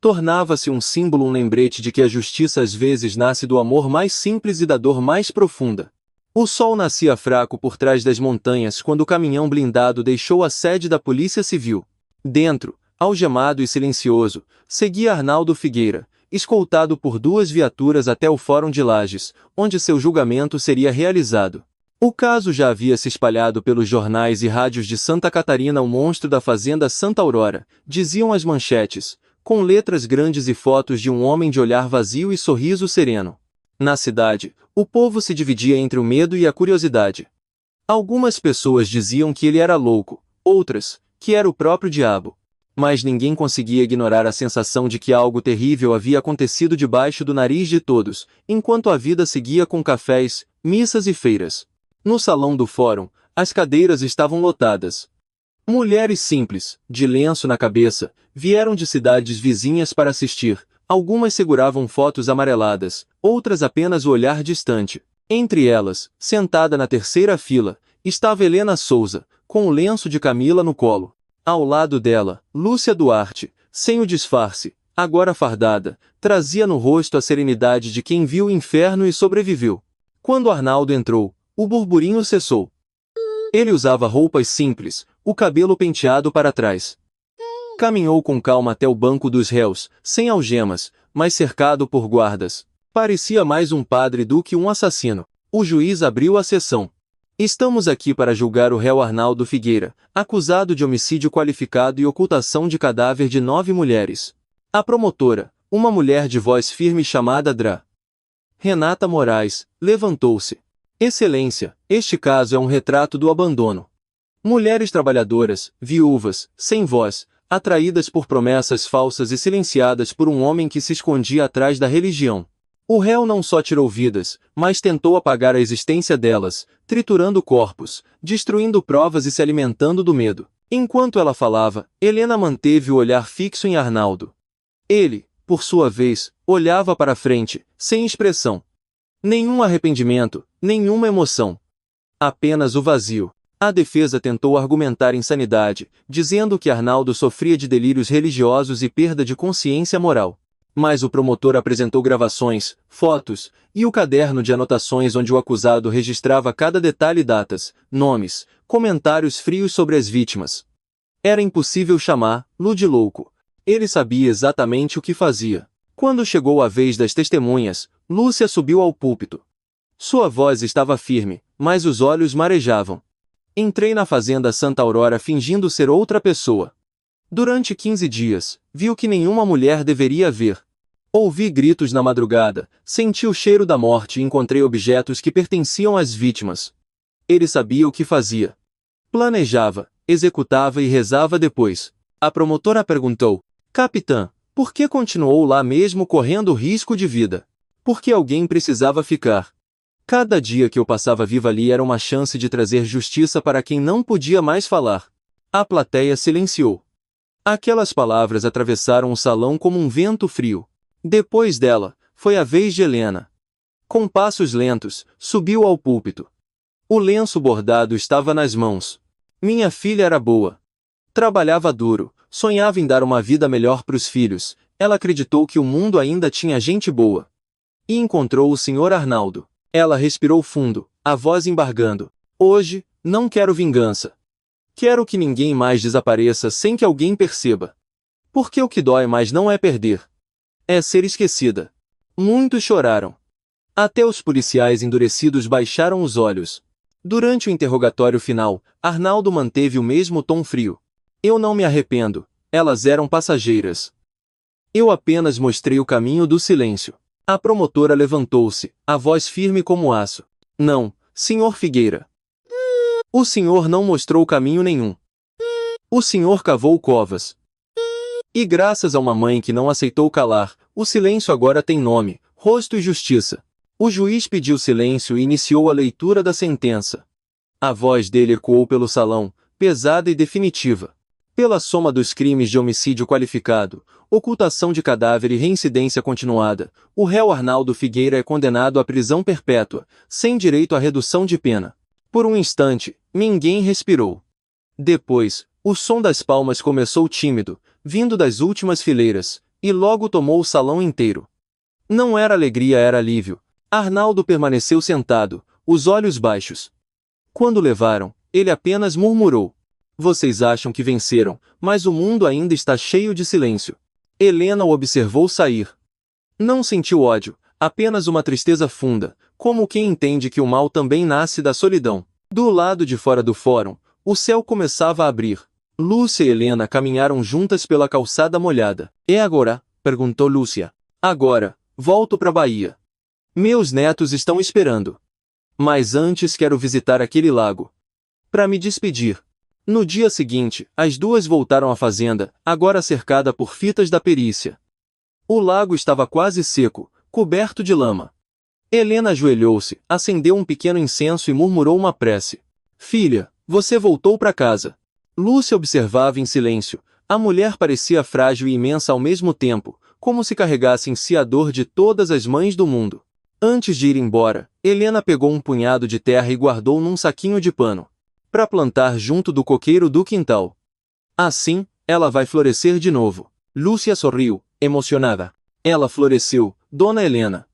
A: Tornava-se um símbolo, um lembrete de que a justiça às vezes nasce do amor mais simples e da dor mais profunda. O sol nascia fraco por trás das montanhas quando o caminhão blindado deixou a sede da Polícia Civil. Dentro, algemado e silencioso, seguia Arnaldo Figueira, escoltado por 2 viaturas até o Fórum de Lages, onde seu julgamento seria realizado. O caso já havia se espalhado pelos jornais e rádios de Santa Catarina. O monstro da fazenda Santa Aurora, diziam as manchetes, com letras grandes e fotos de um homem de olhar vazio e sorriso sereno. Na cidade, o povo se dividia entre o medo e a curiosidade. Algumas pessoas diziam que ele era louco, outras, que era o próprio diabo. Mas ninguém conseguia ignorar a sensação de que algo terrível havia acontecido debaixo do nariz de todos, enquanto a vida seguia com cafés, missas e feiras. No salão do fórum, as cadeiras estavam lotadas. Mulheres simples, de lenço na cabeça, vieram de cidades vizinhas para assistir. Algumas seguravam fotos amareladas, outras apenas o olhar distante. Entre elas, sentada na terceira fila, estava Helena Souza, com o lenço de Camila no colo. Ao lado dela, Lúcia Duarte, sem o disfarce, agora fardada, trazia no rosto a serenidade de quem viu o inferno e sobreviveu. Quando Arnaldo entrou, o burburinho cessou. Ele usava roupas simples, o cabelo penteado para trás. Caminhou com calma até o banco dos réus, sem algemas, mas cercado por guardas. Parecia mais um padre do que um assassino. O juiz abriu a sessão. Estamos aqui para julgar o réu Arnaldo Figueira, acusado de homicídio qualificado e ocultação de cadáver de 9 mulheres. A promotora, uma mulher de voz firme chamada Dra. Renata Moraes, levantou-se. Excelência, este caso é um retrato do abandono. Mulheres trabalhadoras, viúvas, sem voz, atraídas por promessas falsas e silenciadas por um homem que se escondia atrás da religião. O réu não só tirou vidas, mas tentou apagar a existência delas, triturando corpos, destruindo provas e se alimentando do medo. Enquanto ela falava, Helena manteve o olhar fixo em Arnaldo. Ele, por sua vez, olhava para frente, sem expressão. Nenhum arrependimento, nenhuma emoção. Apenas o vazio. A defesa tentou argumentar insanidade, dizendo que Arnaldo sofria de delírios religiosos e perda de consciência moral. Mas o promotor apresentou gravações, fotos, e o caderno de anotações onde o acusado registrava cada detalhe e datas, nomes, comentários frios sobre as vítimas. Era impossível chamá-lo de louco. Ele sabia exatamente o que fazia. Quando chegou a vez das testemunhas, Lúcia subiu ao púlpito. Sua voz estava firme, mas os olhos marejavam. Entrei na fazenda Santa Aurora fingindo ser outra pessoa. Durante 15 dias, vi o que nenhuma mulher deveria ver. Ouvi gritos na madrugada, senti o cheiro da morte e encontrei objetos que pertenciam às vítimas. Ele sabia o que fazia. Planejava, executava e rezava depois. A promotora perguntou: Capitã, por que continuou lá mesmo correndo risco de vida? Porque alguém precisava ficar. Cada dia que eu passava viva ali era uma chance de trazer justiça para quem não podia mais falar. A plateia silenciou. Aquelas palavras atravessaram o salão como um vento frio. Depois dela, foi a vez de Helena. Com passos lentos, subiu ao púlpito. O lenço bordado estava nas mãos. Minha filha era boa. Trabalhava duro, sonhava em dar uma vida melhor para os filhos. Ela acreditou que o mundo ainda tinha gente boa. E encontrou o Sr. Arnaldo. Ela respirou fundo, a voz embargando. Hoje, não quero vingança. Quero que ninguém mais desapareça sem que alguém perceba. Porque o que dói mais não é perder. É ser esquecida. Muitos choraram. Até os policiais endurecidos baixaram os olhos. Durante o interrogatório final, Arnaldo manteve o mesmo tom frio. Eu não me arrependo, elas eram passageiras. Eu apenas mostrei o caminho do silêncio. A promotora levantou-se, a voz firme como aço. Não, senhor Figueira. O senhor não mostrou caminho nenhum. O senhor cavou covas. E graças a uma mãe que não aceitou calar, o silêncio agora tem nome, rosto e justiça. O juiz pediu silêncio e iniciou a leitura da sentença. A voz dele ecoou pelo salão, pesada e definitiva. Pela soma dos crimes de homicídio qualificado, ocultação de cadáver e reincidência continuada, o réu Arnaldo Figueira é condenado à prisão perpétua, sem direito à redução de pena. Por um instante, ninguém respirou. Depois, o som das palmas começou tímido, vindo das últimas fileiras, e logo tomou o salão inteiro. Não era alegria, era alívio. Arnaldo permaneceu sentado, os olhos baixos. Quando levaram, ele apenas murmurou: Vocês acham que venceram, mas o mundo ainda está cheio de silêncio. Helena o observou sair. Não sentiu ódio, apenas uma tristeza funda, como quem entende que o mal também nasce da solidão. Do lado de fora do fórum, o céu começava a abrir. Lúcia e Helena caminharam juntas pela calçada molhada. E agora? Perguntou Lúcia. Agora, volto para Bahia. Meus netos estão esperando. Mas antes quero visitar aquele lago. Para me despedir. No dia seguinte, as duas voltaram à fazenda, agora cercada por fitas da perícia. O lago estava quase seco, coberto de lama. Helena ajoelhou-se, acendeu um pequeno incenso e murmurou uma prece. Filha, você voltou para casa. Lúcia observava em silêncio. A mulher parecia frágil e imensa ao mesmo tempo, como se carregasse em si a dor de todas as mães do mundo. Antes de ir embora, Helena pegou um punhado de terra e guardou num saquinho de pano, para plantar junto do coqueiro do quintal. Assim, ela vai florescer de novo. Lúcia sorriu, emocionada. Ela floresceu, Dona Helena.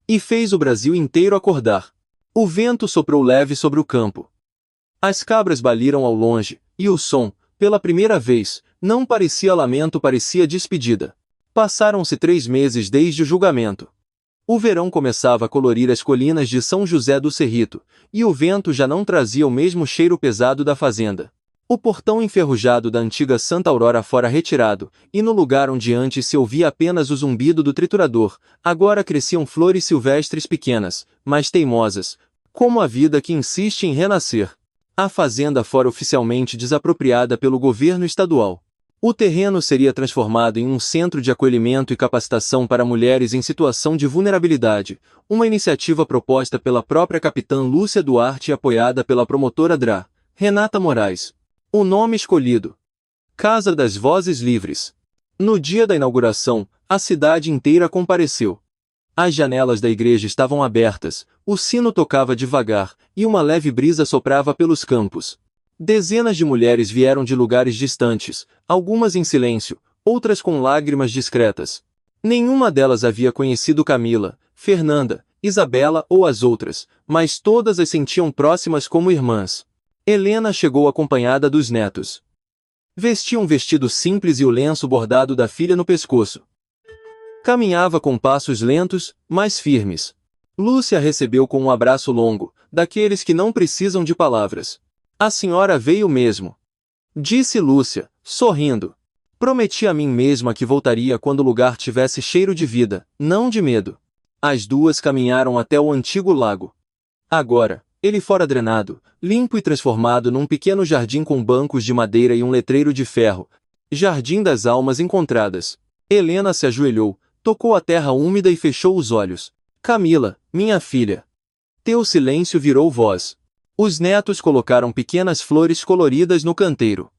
A: E fez o Brasil inteiro acordar. O vento soprou leve sobre o campo. As cabras baliram ao longe, e o som, pela primeira vez, não parecia lamento, parecia despedida. Passaram-se 3 meses desde o julgamento. O verão começava a colorir as colinas de São José do Cerrito, e o vento já não trazia o mesmo cheiro pesado da fazenda. O portão enferrujado da antiga Santa Aurora fora retirado, e no lugar onde antes se ouvia apenas o zumbido do triturador, agora cresciam flores silvestres pequenas, mas teimosas, como a vida que insiste em renascer. A fazenda fora oficialmente desapropriada pelo governo estadual. O terreno seria transformado em um centro de acolhimento e capacitação para mulheres em situação de vulnerabilidade, uma iniciativa proposta pela própria capitã Lúcia Duarte e apoiada pela promotora Dra. Renata Moraes. O nome escolhido: Casa das Vozes Livres. No dia da inauguração, a cidade inteira compareceu. As janelas da igreja estavam abertas, o sino tocava devagar, e uma leve brisa soprava pelos campos. Dezenas de mulheres vieram de lugares distantes, algumas em silêncio, outras com lágrimas discretas. Nenhuma delas havia conhecido Camila, Fernanda, Isabela ou as outras, mas todas as sentiam próximas como irmãs. Helena chegou acompanhada dos netos. Vestia um vestido simples e o lenço bordado da filha no pescoço. Caminhava com passos lentos, mas firmes. Lúcia a recebeu com um abraço longo, daqueles que não precisam de palavras. A senhora veio mesmo, disse Lúcia, sorrindo. Prometi a mim mesma que voltaria quando o lugar tivesse cheiro de vida, não de medo. As duas caminharam até o antigo lago. Agora, ele fora drenado, limpo e transformado num pequeno jardim com bancos de madeira e um letreiro de ferro. Jardim das Almas Encontradas. Helena se ajoelhou, tocou a terra úmida e fechou os olhos. Camila, minha filha. Teu silêncio virou voz. Os netos colocaram pequenas flores coloridas no canteiro.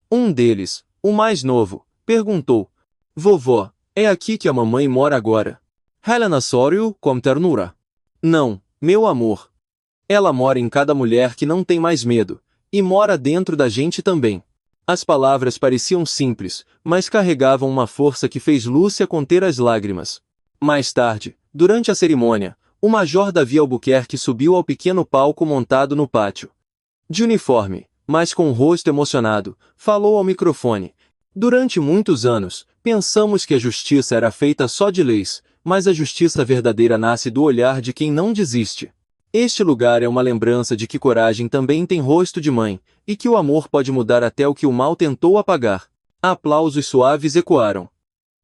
A: Um deles, o mais novo, perguntou: Vovó, é aqui que a mamãe mora agora? Helena sorriu com ternura. Não, meu amor. Ela mora em cada mulher que não tem mais medo, e mora dentro da gente também. As palavras pareciam simples, mas carregavam uma força que fez Lúcia conter as lágrimas. Mais tarde, durante a cerimônia, o Major Davi Albuquerque subiu ao pequeno palco montado no pátio. De uniforme, mas com o rosto emocionado, falou ao microfone. Durante muitos anos, pensamos que a justiça era feita só de leis, mas a justiça verdadeira nasce do olhar de quem não desiste. Este lugar é uma lembrança de que coragem também tem rosto de mãe, e que o amor pode mudar até o que o mal tentou apagar. Aplausos suaves ecoaram.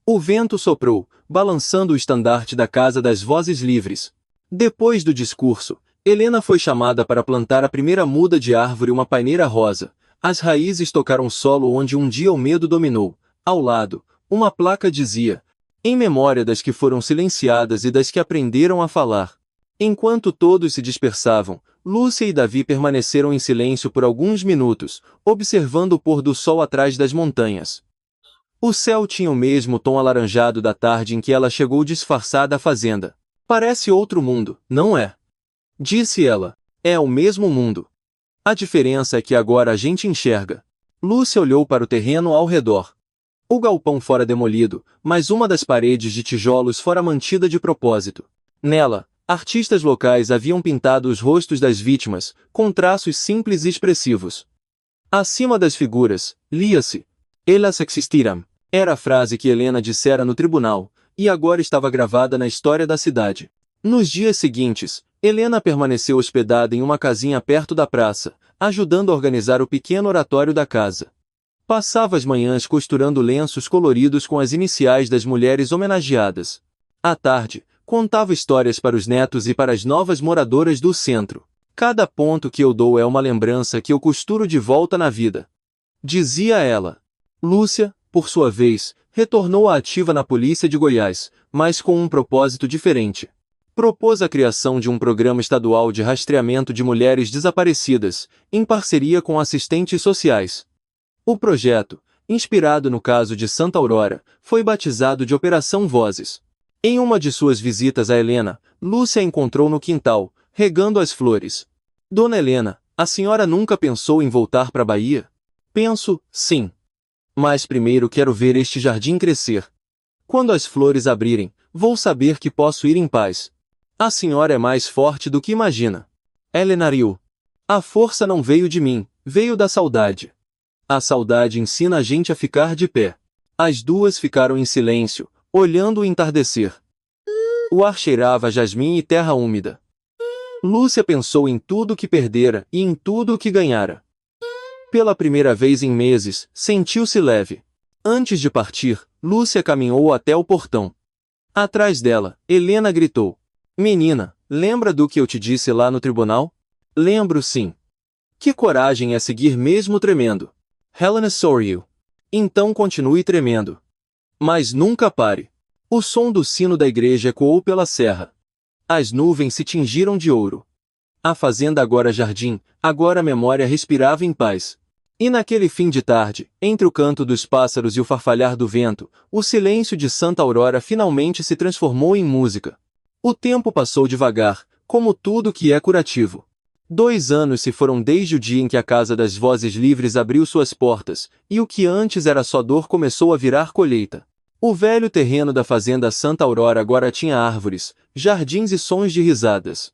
A: O vento soprou, balançando o estandarte da Casa das Vozes Livres. Depois do discurso, Helena foi chamada para plantar a primeira muda de árvore, uma paineira rosa. As raízes tocaram o solo onde um dia o medo dominou. Ao lado, uma placa dizia: em memória das que foram silenciadas e das que aprenderam a falar. Enquanto todos se dispersavam, Lúcia e Davi permaneceram em silêncio por alguns minutos, observando o pôr do sol atrás das montanhas. O céu tinha o mesmo tom alaranjado da tarde em que ela chegou disfarçada à fazenda. Parece outro mundo, não é? Disse ela. É o mesmo mundo. A diferença é que agora a gente enxerga. Lúcia olhou para o terreno ao redor. O galpão fora demolido, mas uma das paredes de tijolos fora mantida de propósito. Nela, artistas locais haviam pintado os rostos das vítimas, com traços simples e expressivos. Acima das figuras, lia-se: Elas existiram. Era a frase que Helena dissera no tribunal, e agora estava gravada na história da cidade. Nos dias seguintes, Helena permaneceu hospedada em uma casinha perto da praça, ajudando a organizar o pequeno oratório da casa. Passava as manhãs costurando lenços coloridos com as iniciais das mulheres homenageadas. À tarde, contava histórias para os netos e para as novas moradoras do centro. Cada ponto que eu dou é uma lembrança que eu costuro de volta na vida, dizia ela. Lúcia, por sua vez, retornou à ativa na polícia de Goiás, mas com um propósito diferente. Propôs a criação de um programa estadual de rastreamento de mulheres desaparecidas, em parceria com assistentes sociais. O projeto, inspirado no caso de Santa Aurora, foi batizado de Operação Vozes. Em uma de suas visitas a Helena, Lúcia a encontrou no quintal, regando as flores. Dona Helena, a senhora nunca pensou em voltar para a Bahia? Penso, sim. Mas primeiro quero ver este jardim crescer. Quando as flores abrirem, vou saber que posso ir em paz. A senhora é mais forte do que imagina. Helena riu. A força não veio de mim, veio da saudade. A saudade ensina a gente a ficar de pé. As duas ficaram em silêncio, olhando o entardecer. O ar cheirava a jasmim e terra úmida. Lúcia pensou em tudo que perdera e em tudo o que ganhara. Pela primeira vez em meses, sentiu-se leve. Antes de partir, Lúcia caminhou até o portão. Atrás dela, Helena gritou: Menina, lembra do que eu te disse lá no tribunal? Lembro sim. Que coragem é seguir mesmo tremendo. Helena sorriu. Então continue tremendo. Mas nunca pare. O som do sino da igreja ecoou pela serra. As nuvens se tingiram de ouro. A fazenda agora jardim, agora a memória respirava em paz. E naquele fim de tarde, entre o canto dos pássaros e o farfalhar do vento, o silêncio de Santa Aurora finalmente se transformou em música. O tempo passou devagar, como tudo que é curativo. 2 anos se foram desde o dia em que a Casa das Vozes Livres abriu suas portas, e o que antes era só dor começou a virar colheita. O velho terreno da fazenda Santa Aurora agora tinha árvores, jardins e sons de risadas.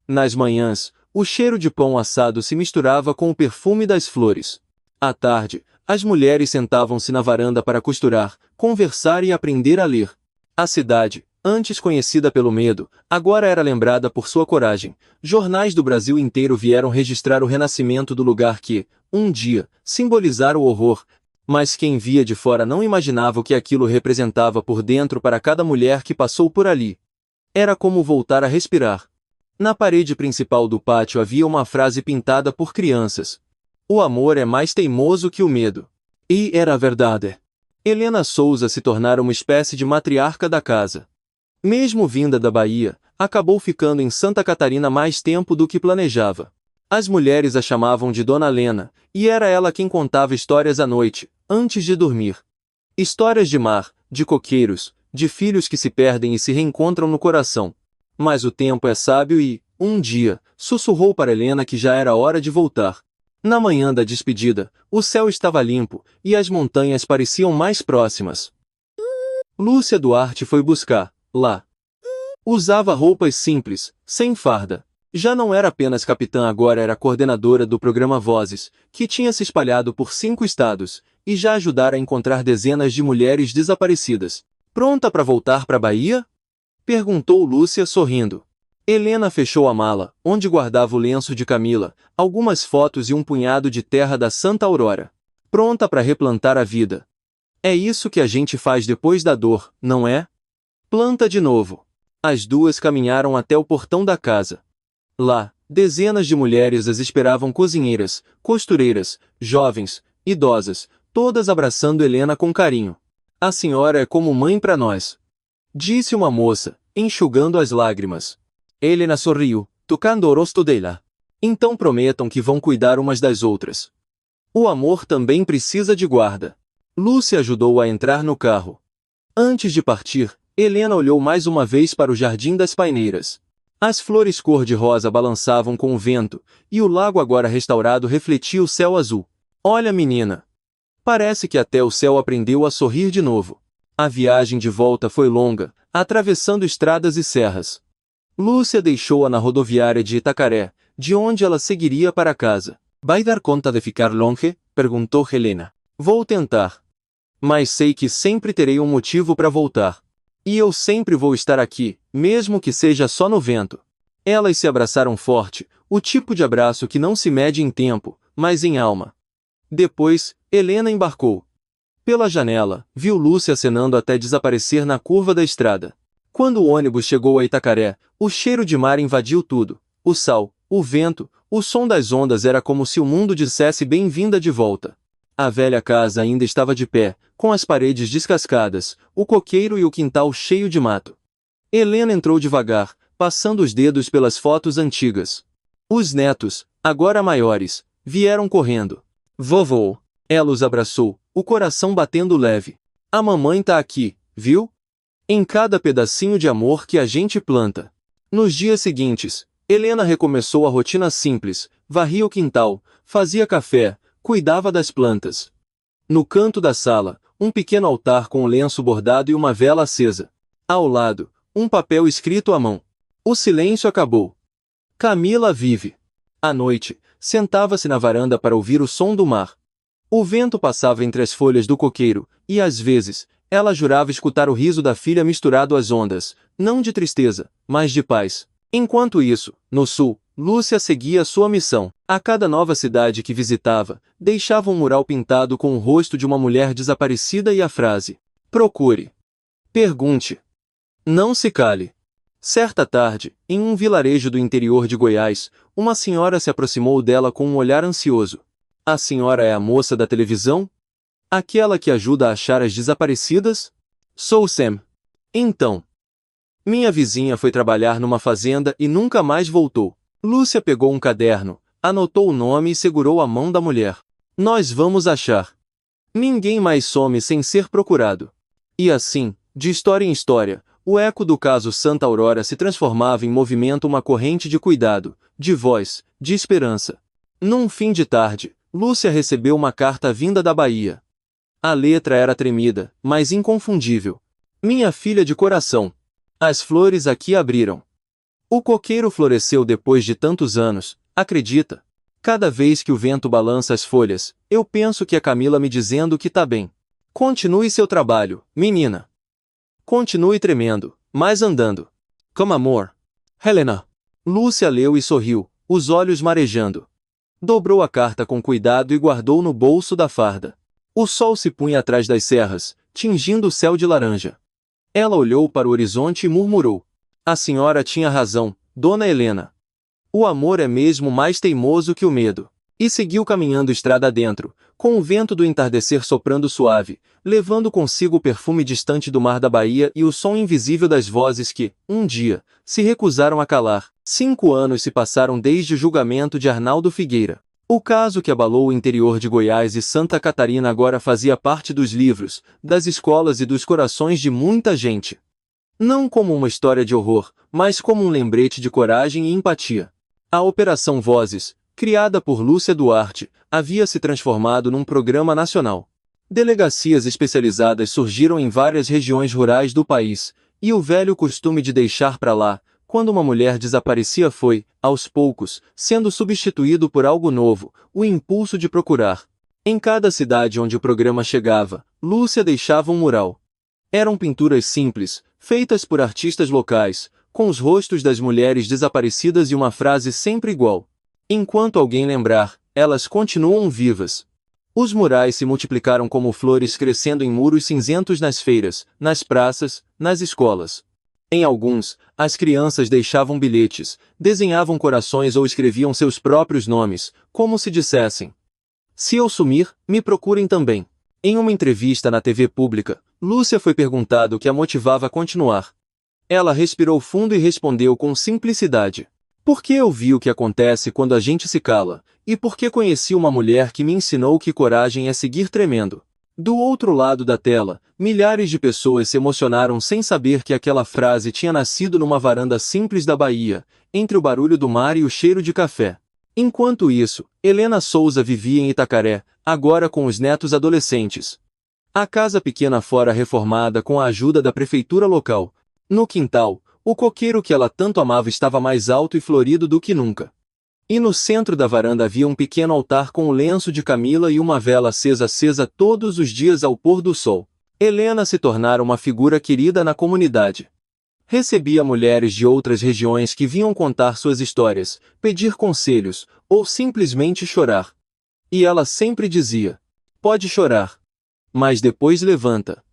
A: Nas manhãs, o cheiro de pão assado se misturava com o perfume das flores. À tarde, as mulheres sentavam-se na varanda para costurar, conversar e aprender a ler. A cidade, antes conhecida pelo medo, agora era lembrada por sua coragem. Jornais do Brasil inteiro vieram registrar o renascimento do lugar que, um dia, simbolizara o horror, mas quem via de fora não imaginava o que aquilo representava por dentro para cada mulher que passou por ali. Era como voltar a respirar. Na parede principal do pátio havia uma frase pintada por crianças. O amor é mais teimoso que o medo. E era a verdade. Helena Souza se tornara uma espécie de matriarca da casa. Mesmo vinda da Bahia, acabou ficando em Santa Catarina mais tempo do que planejava. As mulheres a chamavam de Dona Lena, e era ela quem contava histórias à noite, antes de dormir. Histórias de mar, de coqueiros, de filhos que se perdem e se reencontram no coração. Mas o tempo é sábio e, um dia, sussurrou para Helena que já era hora de voltar. Na manhã da despedida, o céu estava limpo, e as montanhas pareciam mais próximas. Lúcia Duarte foi buscar, lá. Usava roupas simples, sem farda. Já não era apenas capitã, agora era coordenadora do programa Vozes, que tinha se espalhado por 5 estados, e já ajudara a encontrar dezenas de mulheres desaparecidas. Pronta para voltar para a Bahia? Perguntou Lúcia sorrindo. Helena fechou a mala, onde guardava o lenço de Camila, algumas fotos e um punhado de terra da Santa Aurora. Pronta para replantar a vida. É isso que a gente faz depois da dor, não é? Planta de novo. As duas caminharam até o portão da casa. Lá, dezenas de mulheres as esperavam, cozinheiras, costureiras, jovens, idosas, todas abraçando Helena com carinho. A senhora é como mãe para nós, disse uma moça, enxugando as lágrimas. Helena sorriu, tocando o rosto dela. Então prometam que vão cuidar umas das outras. O amor também precisa de guarda. Lúcia ajudou a entrar no carro. Antes de partir, Helena olhou mais uma vez para o jardim das paineiras. As flores cor-de-rosa balançavam com o vento, e o lago agora restaurado refletia o céu azul. Olha, menina! Parece que até o céu aprendeu a sorrir de novo. A viagem de volta foi longa, atravessando estradas e serras. Lúcia deixou-a na rodoviária de Itacaré, de onde ela seguiria para casa. Vai dar conta de ficar longe? Perguntou Helena. Vou tentar. Mas sei que sempre terei um motivo para voltar. E eu sempre vou estar aqui, mesmo que seja só no vento. Elas se abraçaram forte, o tipo de abraço que não se mede em tempo, mas em alma. Depois, Helena embarcou. Pela janela, viu Lúcia acenando até desaparecer na curva da estrada. Quando o ônibus chegou a Itacaré, o cheiro de mar invadiu tudo. O sal, o vento, o som das ondas, era como se o mundo dissesse bem-vinda de volta. A velha casa ainda estava de pé, com as paredes descascadas, o coqueiro e o quintal cheio de mato. Helena entrou devagar, passando os dedos pelas fotos antigas. Os netos, agora maiores, vieram correndo. Vovô! Ela os abraçou, o coração batendo leve. A mamãe tá aqui, viu? Em cada pedacinho de amor que a gente planta. Nos dias seguintes, Helena recomeçou a rotina simples, varria o quintal, fazia café, cuidava das plantas. No canto da sala, um pequeno altar com um lenço bordado e uma vela acesa. Ao lado, um papel escrito à mão. O silêncio acabou. Camila vive. À noite, sentava-se na varanda para ouvir o som do mar. O vento passava entre as folhas do coqueiro, e às vezes, ela jurava escutar o riso da filha misturado às ondas, não de tristeza, mas de paz. Enquanto isso, no sul, Lúcia seguia sua missão. A cada nova cidade que visitava, deixava um mural pintado com o rosto de uma mulher desaparecida e a frase: procure. Pergunte. Não se cale. Certa tarde, em um vilarejo do interior de Goiás, uma senhora se aproximou dela com um olhar ansioso. A senhora é a moça da televisão? Aquela que ajuda a achar as desaparecidas? Sou Sam. Então. Minha vizinha foi trabalhar numa fazenda e nunca mais voltou. Lúcia pegou um caderno, anotou o nome e segurou a mão da mulher. Nós vamos achar. Ninguém mais some sem ser procurado. E assim, de história em história, o eco do caso Santa Aurora se transformava em movimento, uma corrente de cuidado, de voz, de esperança. Num fim de tarde, Lúcia recebeu uma carta vinda da Bahia. A letra era tremida, mas inconfundível. Minha filha de coração. As flores aqui abriram. O coqueiro floresceu depois de tantos anos, acredita? Cada vez que o vento balança as folhas, eu penso que é Camila me dizendo que tá bem. Continue seu trabalho, menina. Continue tremendo, mas andando. Com amor. Helena. Lúcia leu e sorriu, os olhos marejando. Dobrou a carta com cuidado e guardou no bolso da farda. O sol se punha atrás das serras, tingindo o céu de laranja. Ela olhou para o horizonte e murmurou. A senhora tinha razão, dona Helena. O amor é mesmo mais teimoso que o medo. E seguiu caminhando estrada adentro, com o vento do entardecer soprando suave, levando consigo o perfume distante do mar da Bahia e o som invisível das vozes que, um dia, se recusaram a calar. 5 anos se passaram desde o julgamento de Arnaldo Figueira. O caso que abalou o interior de Goiás e Santa Catarina agora fazia parte dos livros, das escolas e dos corações de muita gente. Não como uma história de horror, mas como um lembrete de coragem e empatia. A Operação Vozes, criada por Lúcia Duarte, havia se transformado num programa nacional. Delegacias especializadas surgiram em várias regiões rurais do país, e o velho costume de deixar para lá, quando uma mulher desaparecia foi, aos poucos, sendo substituído por algo novo, o impulso de procurar. Em cada cidade onde o programa chegava, Lúcia deixava um mural. Eram pinturas simples, feitas por artistas locais, com os rostos das mulheres desaparecidas e uma frase sempre igual. Enquanto alguém lembrar, elas continuam vivas. Os murais se multiplicaram como flores crescendo em muros cinzentos nas feiras, nas praças, nas escolas. Em alguns, as crianças deixavam bilhetes, desenhavam corações ou escreviam seus próprios nomes, como se dissessem: se eu sumir, me procurem também. Em uma entrevista na TV pública, Lúcia foi perguntado o que a motivava a continuar. Ela respirou fundo e respondeu com simplicidade: porque eu vi o que acontece quando a gente se cala, e porque conheci uma mulher que me ensinou que coragem é seguir tremendo. Do outro lado da tela, milhares de pessoas se emocionaram sem saber que aquela frase tinha nascido numa varanda simples da Bahia, entre o barulho do mar e o cheiro de café. Enquanto isso, Helena Souza vivia em Itacaré, agora com os netos adolescentes. A casa pequena fora reformada com a ajuda da prefeitura local. No quintal, o coqueiro que ela tanto amava estava mais alto e florido do que nunca. E no centro da varanda havia um pequeno altar com o lenço de Camila e uma vela acesa todos os dias ao pôr do sol. Helena se tornara uma figura querida na comunidade. Recebia mulheres de outras regiões que vinham contar suas histórias, pedir conselhos, ou simplesmente chorar. E ela sempre dizia: pode chorar. Mas depois levanta.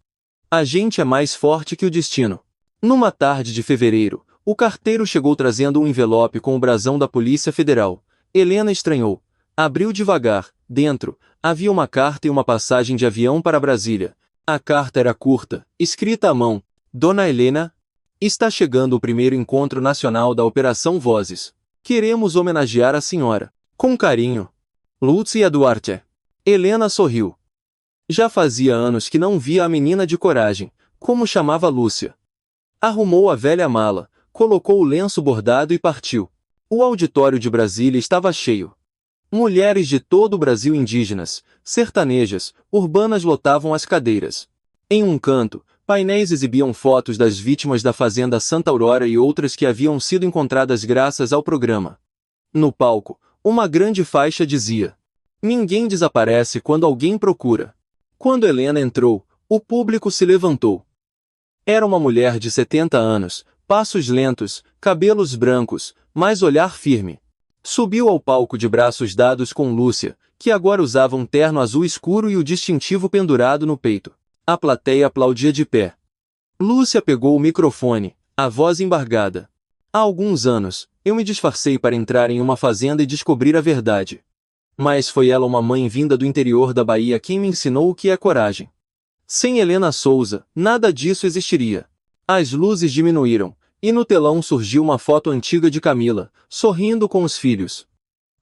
A: A gente é mais forte que o destino. Numa tarde de fevereiro, o carteiro chegou trazendo um envelope com o brasão da Polícia Federal. Helena estranhou. Abriu devagar. Dentro, havia uma carta e uma passagem de avião para Brasília. A carta era curta, escrita à mão. Dona Helena, está chegando o primeiro encontro nacional da Operação Vozes. Queremos homenagear a senhora. Com carinho. Lúcia Duarte. Helena sorriu. Já fazia anos que não via a menina de coragem, como chamava Lúcia. Arrumou a velha mala, colocou o lenço bordado e partiu. O auditório de Brasília estava cheio. Mulheres de todo o Brasil, indígenas, sertanejas, urbanas lotavam as cadeiras. Em um canto, painéis exibiam fotos das vítimas da Fazenda Santa Aurora e outras que haviam sido encontradas graças ao programa. No palco, uma grande faixa dizia: ninguém desaparece quando alguém procura. Quando Helena entrou, o público se levantou. Era uma mulher de 70 anos, passos lentos, cabelos brancos, mas olhar firme. Subiu ao palco de braços dados com Lúcia, que agora usava um terno azul escuro e o distintivo pendurado no peito. A plateia aplaudia de pé. Lúcia pegou o microfone, A voz embargada. Há alguns anos, eu me disfarcei para entrar em uma fazenda e descobrir a verdade. Mas foi ela, uma mãe vinda do interior da Bahia, quem me ensinou o que é coragem. Sem Helena Souza, nada disso existiria. As luzes diminuíram, e no telão surgiu uma foto antiga de Camila, sorrindo com os filhos.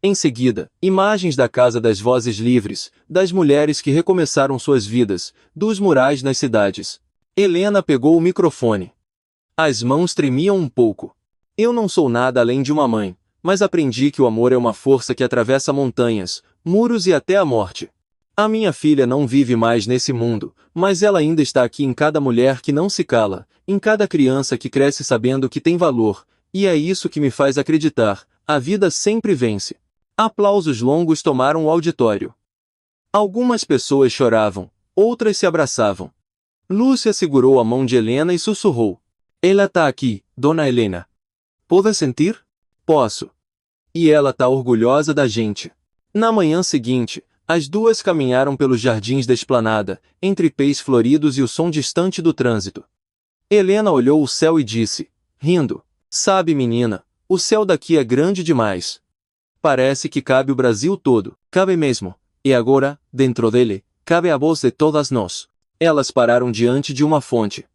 A: Em seguida, imagens da Casa das Vozes Livres, das mulheres que recomeçaram suas vidas, dos murais nas cidades. Helena pegou o microfone. As mãos tremiam um pouco. Eu não sou nada além de uma mãe, mas aprendi que o amor é uma força que atravessa montanhas, muros e até a morte. A minha filha não vive mais nesse mundo, mas ela ainda está aqui em cada mulher que não se cala, em cada criança que cresce sabendo que tem valor, e é isso que me faz acreditar, a vida sempre vence. Aplausos longos tomaram o auditório. Algumas pessoas choravam, outras se abraçavam. Lúcia segurou a mão de Helena e sussurrou. Ela tá aqui, Dona Helena. Pode sentir? Posso. E ela tá orgulhosa da gente. Na manhã seguinte, as duas caminharam pelos jardins da esplanada, entre pés floridos e o som distante do trânsito. Helena olhou o céu e disse, rindo, sabe, menina, o céu daqui é grande demais. Parece que cabe o Brasil todo, cabe mesmo, e agora, dentro dele, cabe a voz de todas nós. Elas pararam diante de uma fonte.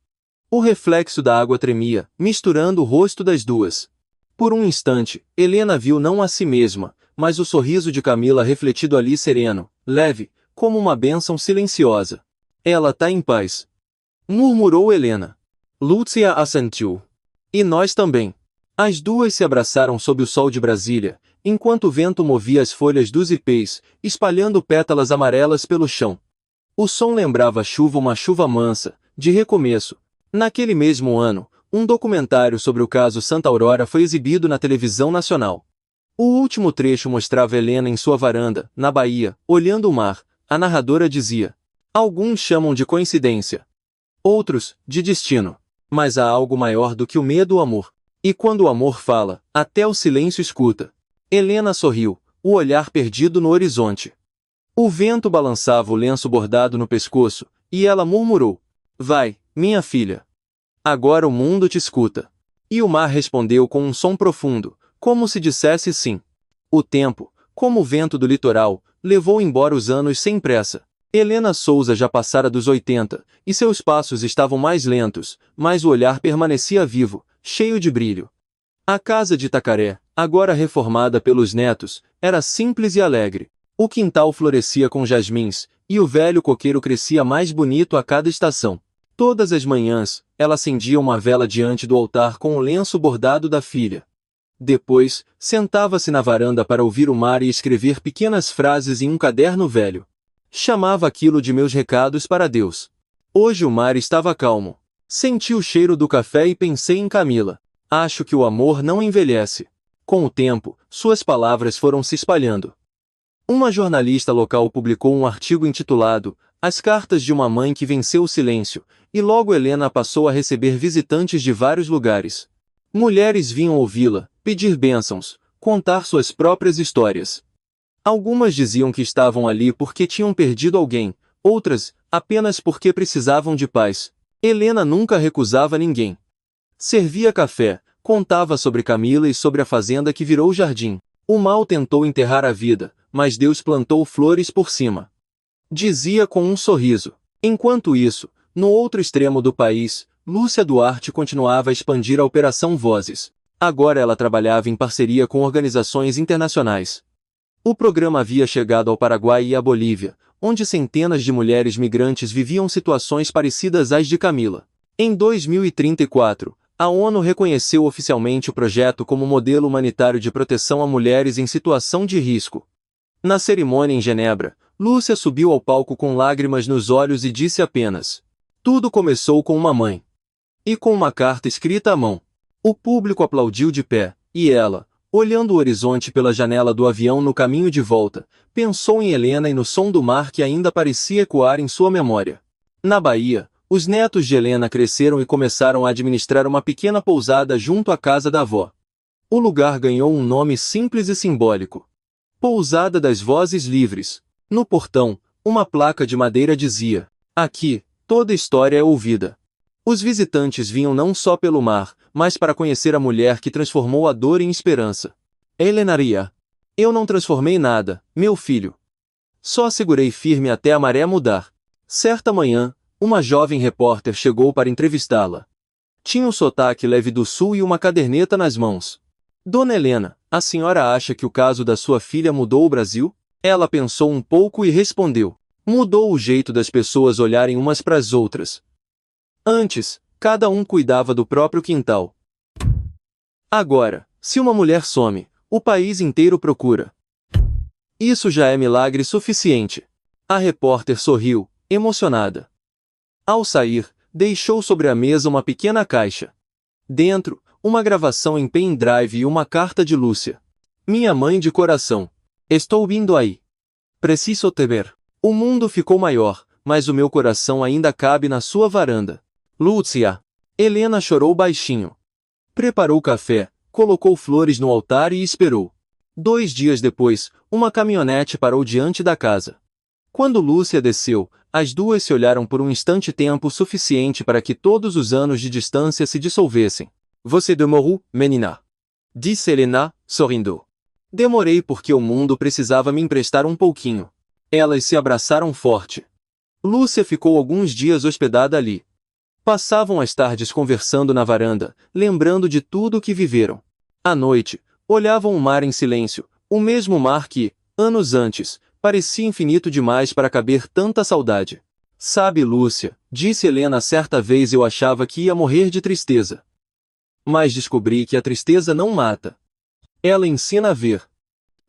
A: O reflexo da água tremia, misturando o rosto das duas. Por um instante, Helena viu não a si mesma, mas o sorriso de Camila refletido ali sereno, leve, como uma bênção silenciosa. Ela tá em paz. Murmurou Helena. Lúcia assentiu. E nós também. As duas se abraçaram sob o sol de Brasília, enquanto o vento movia as folhas dos ipês, espalhando pétalas amarelas pelo chão. O som lembrava a chuva, uma chuva mansa, de recomeço. Naquele mesmo ano, um documentário sobre o caso Santa Aurora foi exibido na televisão nacional. O último trecho mostrava Helena em sua varanda, na Bahia, olhando o mar. A narradora dizia: alguns chamam de coincidência. Outros, de destino. Mas há algo maior do que o medo, o amor. E quando o amor fala, até o silêncio escuta. Helena sorriu, o olhar perdido no horizonte. O vento balançava o lenço bordado no pescoço, e ela murmurou: vai, minha filha. Agora o mundo te escuta. E o mar respondeu com um som profundo, como se dissesse sim. O tempo, como o vento do litoral, levou embora os anos sem pressa. Helena Souza já passara dos 80, e seus passos estavam mais lentos, mas o olhar permanecia vivo, cheio de brilho. A casa de Itacaré, agora reformada pelos netos, era simples e alegre. O quintal florescia com jasmins, e o velho coqueiro crescia mais bonito a cada estação. Todas as manhãs, ela acendia uma vela diante do altar com o lenço bordado da filha. Depois, sentava-se na varanda para ouvir o mar e escrever pequenas frases em um caderno velho. Chamava aquilo de meus recados para Deus. Hoje o mar estava calmo. Senti o cheiro do café e pensei em Camila. Acho que o amor não envelhece. Com o tempo, suas palavras foram se espalhando. Uma jornalista local publicou um artigo intitulado As Cartas de uma Mãe que Venceu o Silêncio, e logo Helena passou a receber visitantes de vários lugares. Mulheres vinham ouvi-la, pedir bênçãos, contar suas próprias histórias. Algumas diziam que estavam ali porque tinham perdido alguém, outras, apenas porque precisavam de paz. Helena nunca recusava ninguém. Servia café, contava sobre Camila e sobre a fazenda que virou jardim. O mal tentou enterrar a vida, mas Deus plantou flores por cima. Dizia com um sorriso. Enquanto isso, no outro extremo do país, Lúcia Duarte continuava a expandir a Operação Vozes. Agora ela trabalhava em parceria com organizações internacionais. O programa havia chegado ao Paraguai e à Bolívia, onde centenas de mulheres migrantes viviam situações parecidas às de Camila. Em 2034, a ONU reconheceu oficialmente o projeto como modelo humanitário de proteção a mulheres em situação de risco. Na cerimônia em Genebra, Lúcia subiu ao palco com lágrimas nos olhos e disse apenas: tudo começou com uma mãe. E com uma carta escrita à mão. O público aplaudiu de pé, e ela, olhando o horizonte pela janela do avião no caminho de volta, pensou em Helena e no som do mar que ainda parecia ecoar em sua memória. Na Bahia, os netos de Helena cresceram e começaram a administrar uma pequena pousada junto à casa da avó. O lugar ganhou um nome simples e simbólico: Pousada das Vozes Livres. No portão, uma placa de madeira dizia: aqui, toda história é ouvida. Os visitantes vinham não só pelo mar, mas para conhecer a mulher que transformou a dor em esperança. Helenaria. Eu não transformei nada, meu filho. Só segurei firme até a maré mudar. Certa manhã, uma jovem repórter chegou para entrevistá-la. Tinha um sotaque leve do sul e uma caderneta nas mãos. Dona Helena, a senhora acha que o caso da sua filha mudou o Brasil? Ela pensou um pouco e respondeu. Mudou o jeito das pessoas olharem umas para as outras. Antes, cada um cuidava do próprio quintal. Agora, se uma mulher some, o país inteiro procura. Isso já é milagre suficiente. A repórter sorriu, emocionada. Ao sair, deixou sobre a mesa uma pequena caixa. Dentro, uma gravação em pendrive e uma carta de Lúcia. Minha mãe de coração. Estou vindo aí. Preciso te ver. O mundo ficou maior, mas o meu coração ainda cabe na sua varanda. Lúcia. Helena chorou baixinho. Preparou café, colocou flores no altar e esperou. 2 dias depois, uma caminhonete parou diante da casa. Quando Lúcia desceu, as duas se olharam por um instante, tempo suficiente para que todos os anos de distância se dissolvessem. Você demorou, menina? Disse Helena, sorrindo. Demorei porque o mundo precisava me emprestar um pouquinho. Elas se abraçaram forte. Lúcia ficou alguns dias hospedada ali. Passavam as tardes conversando na varanda, lembrando de tudo o que viveram. À noite, olhavam o mar em silêncio, o mesmo mar que, anos antes, parecia infinito demais para caber tanta saudade. Sabe, Lúcia, disse Helena certa vez, eu achava que ia morrer de tristeza. Mas descobri que a tristeza não mata. Ela ensina a ver.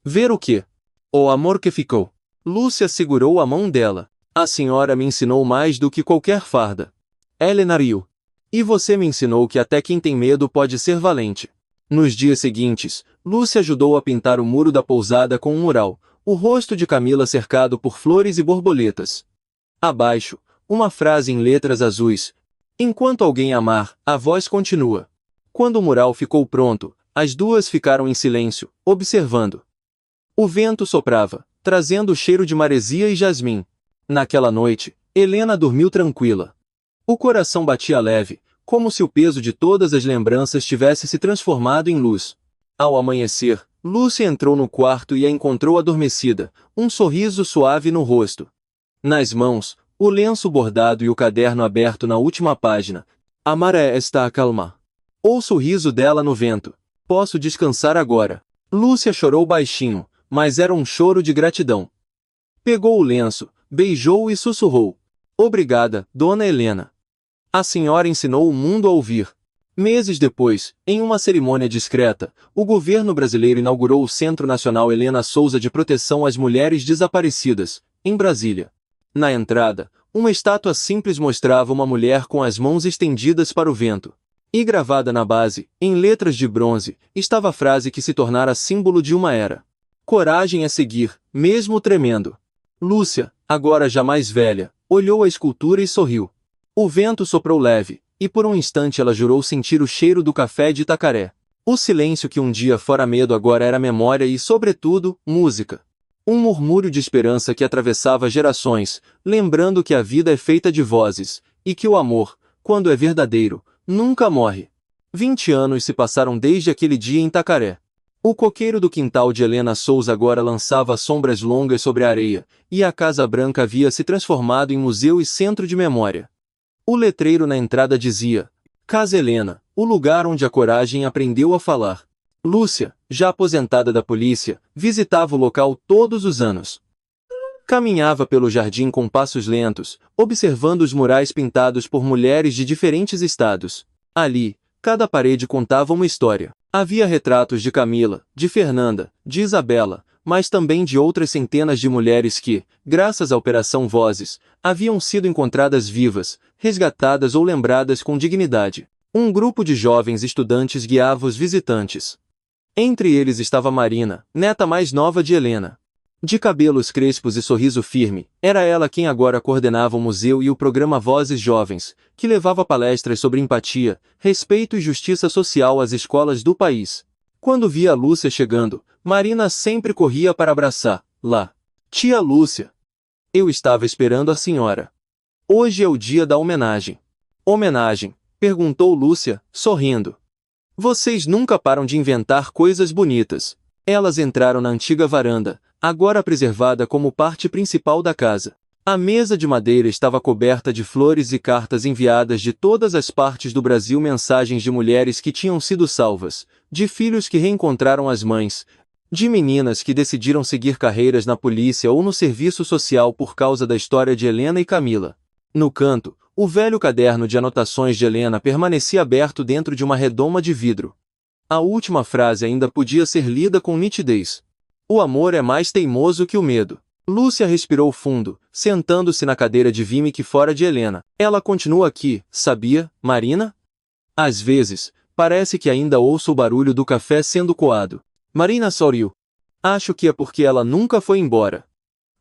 A: Ver o quê? O amor que ficou. Lúcia segurou a mão dela. A senhora me ensinou mais do que qualquer farda. Helena riu. E você me ensinou que até quem tem medo pode ser valente. Nos dias seguintes, Lúcia ajudou a pintar o muro da pousada com um mural, o rosto de Camila cercado por flores e borboletas. Abaixo, uma frase em letras azuis. Enquanto alguém amar, a voz continua. Quando o mural ficou pronto, as duas ficaram em silêncio, observando. O vento soprava, trazendo o cheiro de maresia e jasmim. Naquela noite, Helena dormiu tranquila. O coração batia leve, como se o peso de todas as lembranças tivesse se transformado em luz. Ao amanhecer, Lúcia entrou no quarto e a encontrou adormecida, um sorriso suave no rosto. Nas mãos, o lenço bordado e o caderno aberto na última página. A maré está a calma. Ouço o riso dela no vento. Posso descansar agora. Lúcia chorou baixinho, mas era um choro de gratidão. Pegou o lenço, beijou-o e sussurrou. Obrigada, Dona Helena. A senhora ensinou o mundo a ouvir. Meses depois, em uma cerimônia discreta, o governo brasileiro inaugurou o Centro Nacional Helena Souza de Proteção às Mulheres Desaparecidas, em Brasília. Na entrada, uma estátua simples mostrava uma mulher com as mãos estendidas para o vento. E gravada na base, em letras de bronze, estava a frase que se tornara símbolo de uma era. Coragem é seguir, mesmo tremendo. Lúcia, agora já mais velha, olhou a escultura e sorriu. O vento soprou leve, e por um instante ela jurou sentir o cheiro do café de Itacaré. O silêncio que um dia fora medo agora era memória e, sobretudo, música. Um murmúrio de esperança que atravessava gerações, lembrando que a vida é feita de vozes, e que o amor, quando é verdadeiro, nunca morre. 20 anos se passaram desde aquele dia em Itacaré. O coqueiro do quintal de Helena Souza agora lançava sombras longas sobre a areia, e a Casa Branca havia se transformado em museu e centro de memória. O letreiro na entrada dizia: Casa Helena, o lugar onde a coragem aprendeu a falar. Lúcia, já aposentada da polícia, visitava o local todos os anos. Caminhava pelo jardim com passos lentos, observando os murais pintados por mulheres de diferentes estados. Ali, cada parede contava uma história. Havia retratos de Camila, de Fernanda, de Isabela, mas também de outras centenas de mulheres que, graças à Operação Vozes, haviam sido encontradas vivas, resgatadas ou lembradas com dignidade. Um grupo de jovens estudantes guiava os visitantes. Entre eles estava Marina, neta mais nova de Helena. De cabelos crespos e sorriso firme, era ela quem agora coordenava o museu e o programa Vozes Jovens, que levava palestras sobre empatia, respeito e justiça social às escolas do país. Quando via a Lúcia chegando, Marina sempre corria para abraçar. Lá. Tia Lúcia. Eu estava esperando a senhora. Hoje é o dia da homenagem. Homenagem? Perguntou Lúcia, sorrindo. Vocês nunca param de inventar coisas bonitas. Elas entraram na antiga varanda, agora preservada como parte principal da casa. A mesa de madeira estava coberta de flores e cartas enviadas de todas as partes do Brasil, mensagens de mulheres que tinham sido salvas, de filhos que reencontraram as mães, de meninas que decidiram seguir carreiras na polícia ou no serviço social por causa da história de Helena e Camila. No canto, o velho caderno de anotações de Helena permanecia aberto dentro de uma redoma de vidro. A última frase ainda podia ser lida com nitidez. O amor é mais teimoso que o medo. Lúcia respirou fundo, sentando-se na cadeira de Vimic fora de Helena. Ela continua aqui, sabia, Marina? Às vezes, parece que ainda ouço o barulho do café sendo coado. Marina sorriu. Acho que é porque ela nunca foi embora.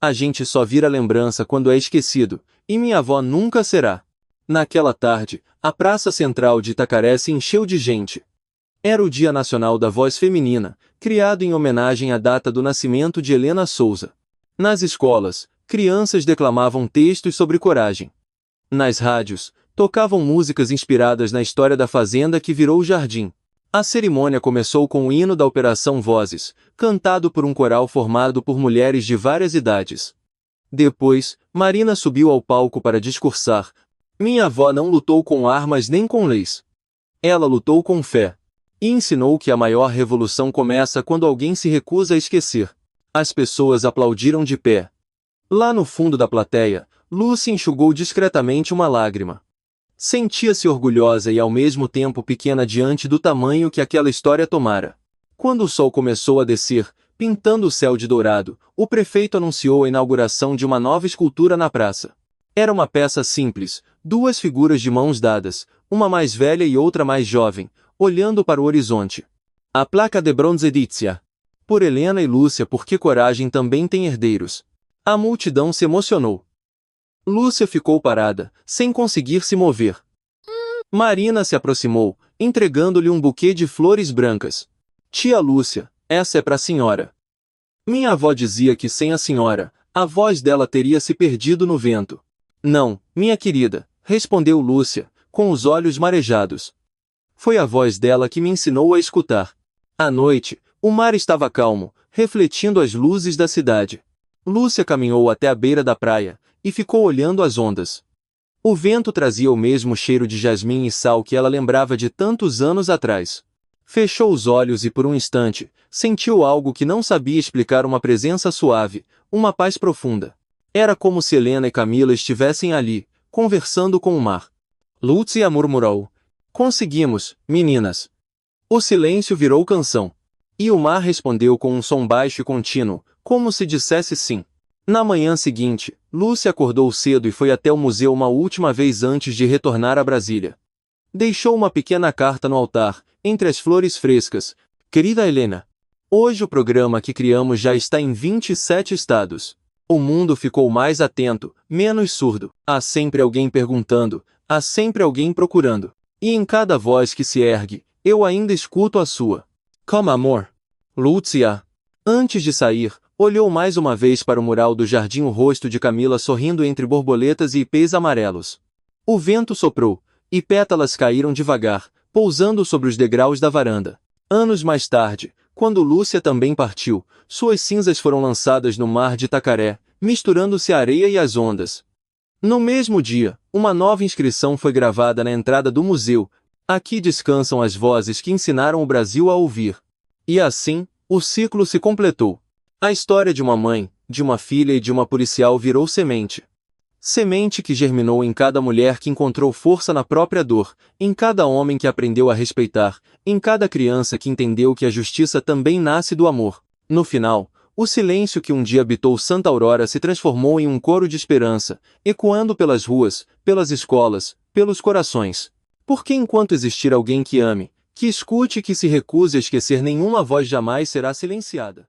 A: A gente só vira lembrança quando é esquecido, e minha avó nunca será. Naquela tarde, a praça central de Itacaré se encheu de gente. Era o Dia Nacional da Voz Feminina, criado em homenagem à data do nascimento de Helena Souza. Nas escolas, crianças declamavam textos sobre coragem. Nas rádios, tocavam músicas inspiradas na história da fazenda que virou jardim. A cerimônia começou com o hino da Operação Vozes, cantado por um coral formado por mulheres de várias idades. Depois, Marina subiu ao palco para discursar. Minha avó não lutou com armas nem com leis. Ela lutou com fé. E ensinou que a maior revolução começa quando alguém se recusa a esquecer. As pessoas aplaudiram de pé. Lá no fundo da plateia, Lucy enxugou discretamente uma lágrima. Sentia-se orgulhosa e ao mesmo tempo pequena diante do tamanho que aquela história tomara. Quando o sol começou a descer, pintando o céu de dourado, o prefeito anunciou a inauguração de uma nova escultura na praça. Era uma peça simples, duas figuras de mãos dadas, uma mais velha e outra mais jovem, olhando para o horizonte. A placa de bronze Edizia. Por Helena e Lúcia, porque coragem também tem herdeiros. A multidão se emocionou. Lúcia ficou parada, sem conseguir se mover. Marina se aproximou, entregando-lhe um buquê de flores brancas. Tia Lúcia, essa é para a senhora. Minha avó dizia que sem a senhora, a voz dela teria se perdido no vento. Não, minha querida, respondeu Lúcia, com os olhos marejados. Foi a voz dela que me ensinou a escutar. À noite, o mar estava calmo, refletindo as luzes da cidade. Lúcia caminhou até a beira da praia, e ficou olhando as ondas. O vento trazia o mesmo cheiro de jasmim e sal que ela lembrava de tantos anos atrás. Fechou os olhos e por um instante, sentiu algo que não sabia explicar, uma presença suave, uma paz profunda. Era como se Helena e Camila estivessem ali, conversando com o mar. Lúcia murmurou. Conseguimos, meninas. O silêncio virou canção. E o mar respondeu com um som baixo e contínuo, como se dissesse sim. Na manhã seguinte, Lúcia acordou cedo e foi até o museu uma última vez antes de retornar a Brasília. Deixou uma pequena carta no altar, entre as flores frescas. Querida Helena, hoje o programa que criamos já está em 27 estados. O mundo ficou mais atento, menos surdo. Há sempre alguém perguntando, há sempre alguém procurando. E em cada voz que se ergue, eu ainda escuto a sua. Como amor. Lúcia. Antes de sair, olhou mais uma vez para o mural do jardim, o rosto de Camila sorrindo entre borboletas e ipês amarelos. O vento soprou, e pétalas caíram devagar, pousando sobre os degraus da varanda. Anos mais tarde, quando Lúcia também partiu, suas cinzas foram lançadas no mar de Itacaré, misturando-se a areia e as ondas. No mesmo dia, uma nova inscrição foi gravada na entrada do museu. Aqui descansam as vozes que ensinaram o Brasil a ouvir. E assim, o ciclo se completou. A história de uma mãe, de uma filha e de uma policial virou semente. Semente que germinou em cada mulher que encontrou força na própria dor, em cada homem que aprendeu a respeitar, em cada criança que entendeu que a justiça também nasce do amor. No final, o silêncio que um dia habitou Santa Aurora se transformou em um coro de esperança, ecoando pelas ruas, pelas escolas, pelos corações. Porque enquanto existir alguém que ame, que escute e que se recuse a esquecer, nenhuma voz jamais será silenciada.